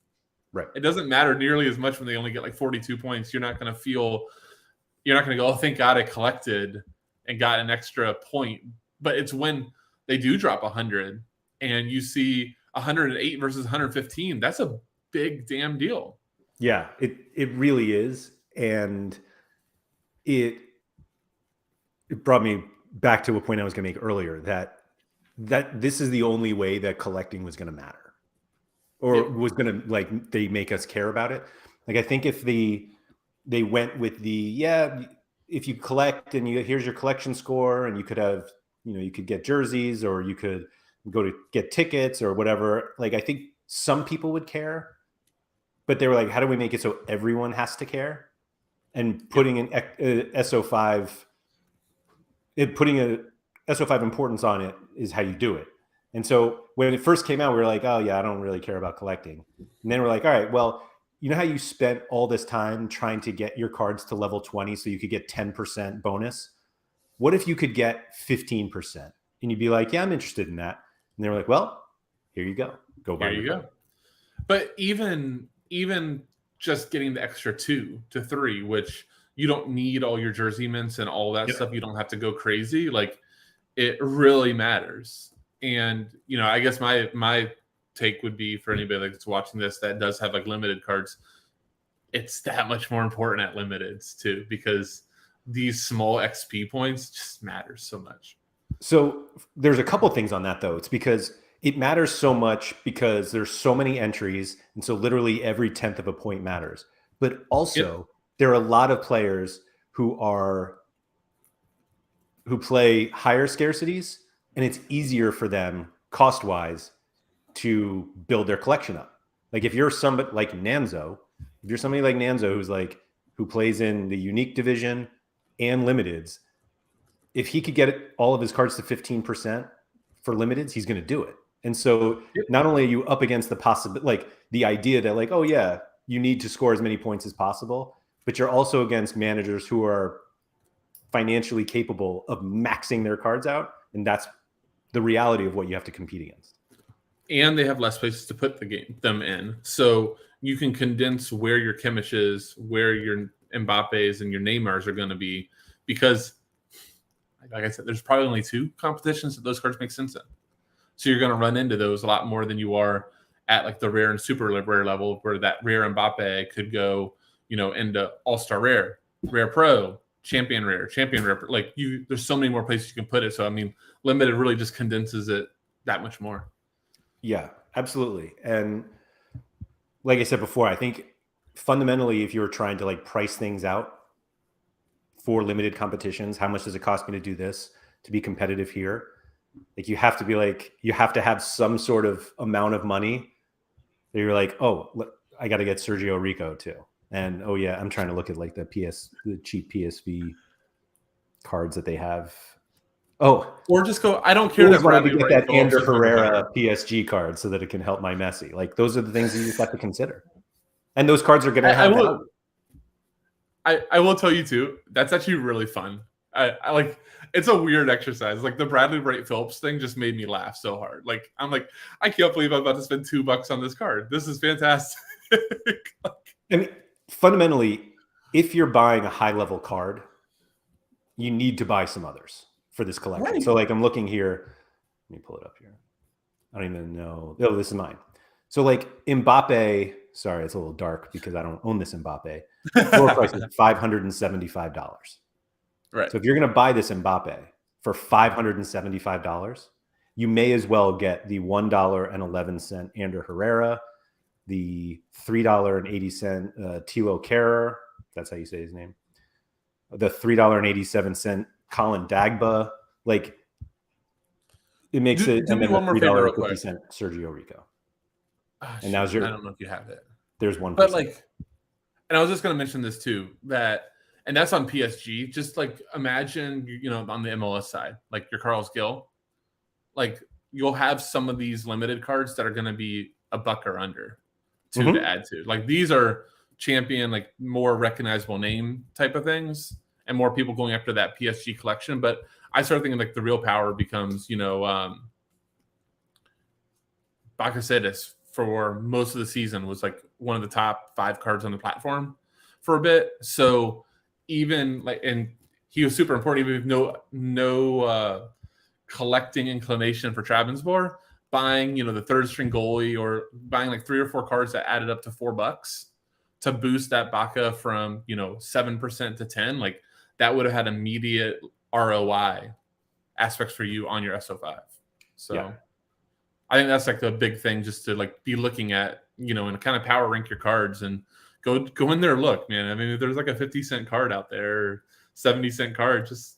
Right. It doesn't matter nearly as much when they only get like 42 points. You're not going to go, oh, thank God I collected and got an extra point. But it's when they do drop 100 and you see 108 versus 115. That's a big damn deal. Yeah, it really is. And it brought me back to a point I was going to make earlier, that this is the only way that collecting was going to matter, or was going to, like, they make us care about it. Like, I think if they went with if you collect and here's your collection score, and you could have, you could get jerseys, or you could go to get tickets or whatever. Like, I think some people would care, but they were like, how do we make it so everyone has to care? And putting an SO5, putting a SO5 importance on it is how you do it. And so when it first came out, we were like, oh yeah, I don't really care about collecting. And then we're like, all right, well, you know how you spent all this time trying to get your cards to level 20 so you could get 10% bonus? What if you could get 15%? And you'd be like, yeah, I'm interested in that. And they were like, well, here you go. Go buy. There you go. But even just getting the extra 2 to 3, which you don't need all your jersey mints and all that stuff. You don't have to go crazy. Like, it really matters. And, I guess my take would be, for anybody that's watching this that does have like limited cards, it's that much more important at limiteds too, because these small XP points just matter so much. So there's a couple things on that though. It's because it matters so much because there's so many entries. And so literally every 10th of a point matters. But also there are a lot of players who play higher scarcities, and it's easier for them cost-wise to build their collection up. Like, if you're somebody like Nanzo, who plays in the unique division and limiteds, if he could get all of his cards to 15% for limiteds, he's going to do it. And so not only are you up against the possibility, like the idea that like, oh yeah, you need to score as many points as possible, but you're also against managers who are financially capable of maxing their cards out. And that's the reality of what you have to compete against. And they have less places to put them in. So you can condense where your Kimmishes, where your Mbappe's and your Neymars are going to be, because like I said, there's probably only 2 competitions that those cards make sense in. So you're going to run into those a lot more than you are at like the rare and super rare level, where that rare Mbappe could go, into all-star rare, rare pro, champion rare. Like, there's so many more places you can put it. So, I mean, limited really just condenses it that much more. Yeah, absolutely. And like I said before, I think fundamentally, if you're trying to like price things out for limited competitions, how much does it cost me to do this to be competitive here? Like, you have to have some sort of amount of money that you're like, oh, I got to get Sergio Rico too. And oh yeah, I'm trying to look at like the cheap PSV cards that they have. Oh, or just go, I don't care that Bradley get that Ander Herrera PSG card so that it can help my Messi. Like, those are the things that you just have to consider. And those cards are going to have value. I will tell you too, that's actually really fun. I like, it's a weird exercise. Like, the Bradley Wright Phillips thing just made me laugh so hard. Like, I'm like, I can't believe I'm about to spend $2 on this card. This is fantastic. I mean, fundamentally, if you're buying a high level card, you need to buy some others for this collection. Right. So like, I'm looking here. Let me pull it up here. I don't even know. Oh, this is mine. So like Mbappe, sorry, it's a little dark because I don't own this Mbappe. Floor price is $575. Right. So if you're going to buy this Mbappe for $575, you may as well get the $1.11 Ander Herrera, the $3.80 Tilo Kehrer, that's how you say his name, the $3.87 Colin Dagba. Like, it makes it, and then the $3.50 Sergio Rico. And now's your. I don't know if you have it. There's one. But like, and I was just going to mention this too, that And that's on PSG. Just like imagine, on the MLS side, like your Carlos Gill, like you'll have some of these limited cards that are going to be a buck or under to add to. Like these are champion, like more recognizable name type of things, and more people going after that PSG collection. But I started thinking like the real power becomes, Bakasetas for most of the season was like one of the top 5 cards on the platform for a bit. So even like, and he was super important, even with no collecting inclination for Trabzonspor, buying, the third string goalie or buying like 3 or 4 cards that added up to $4 to boost that Baka from, 7% to 10, like that would have had immediate ROI aspects for you on your SO5. So yeah. I think that's like the big thing, just to like be looking at, and kind of power rank your cards and go in there. Look, man, I mean, if there's like a 50-cent card out there, 70-cent card, just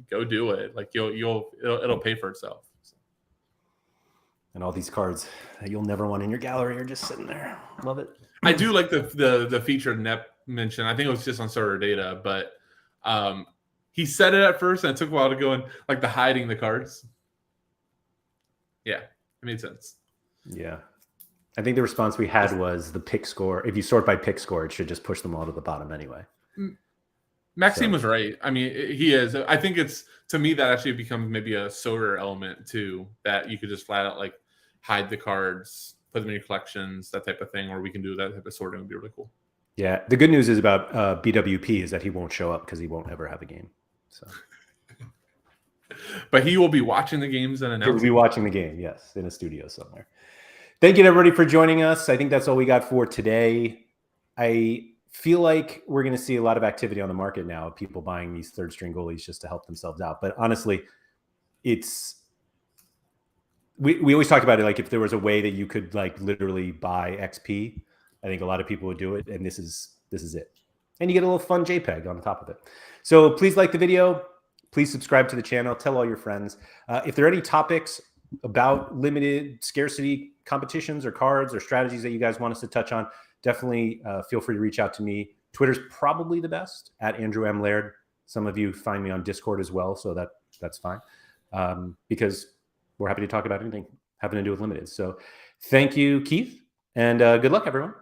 go do it. Like it'll pay for itself. So. And all these cards that you'll never want in your gallery are just sitting there. Love it. I do like the feature Nep mentioned. I think it was just on Sorare data, but he said it at first and it took a while to go in, like the hiding the cards. Yeah, it made sense. Yeah. I think the response we had was the pick score. If you sort by pick score, it should just push them all to the bottom anyway. Maxime was right. I mean, he is. I think it's, to me, that actually becomes maybe a Sorare element too, that you could just flat out like hide the cards, put them in your collections, that type of thing, or we can do that type of sorting. Would be really cool. Yeah. The good news is about BWP is that he won't show up because he won't ever have a game. So, but he will be watching the games and announcing. He'll be watching the game, yes, in a studio somewhere. Thank you to everybody for joining us. I think that's all we got for today. I feel like we're going to see a lot of activity on the market now of people buying these third string goalies just to help themselves out. But honestly, we always talk about it like if there was a way that you could like literally buy XP, I think a lot of people would do it. And this is it. And you get a little fun JPEG on the top of it. So please like the video. Please subscribe to the channel. Tell all your friends. If there are any topics about limited scarcity competitions or cards or strategies that you guys want us to touch on, definitely feel free to reach out to me. Twitter's probably the best, at Andrew M. Laird. Some of you find me on Discord as well, so that's fine. Because we're happy to talk about anything having to do with limited. So thank you, Keith, and good luck, everyone.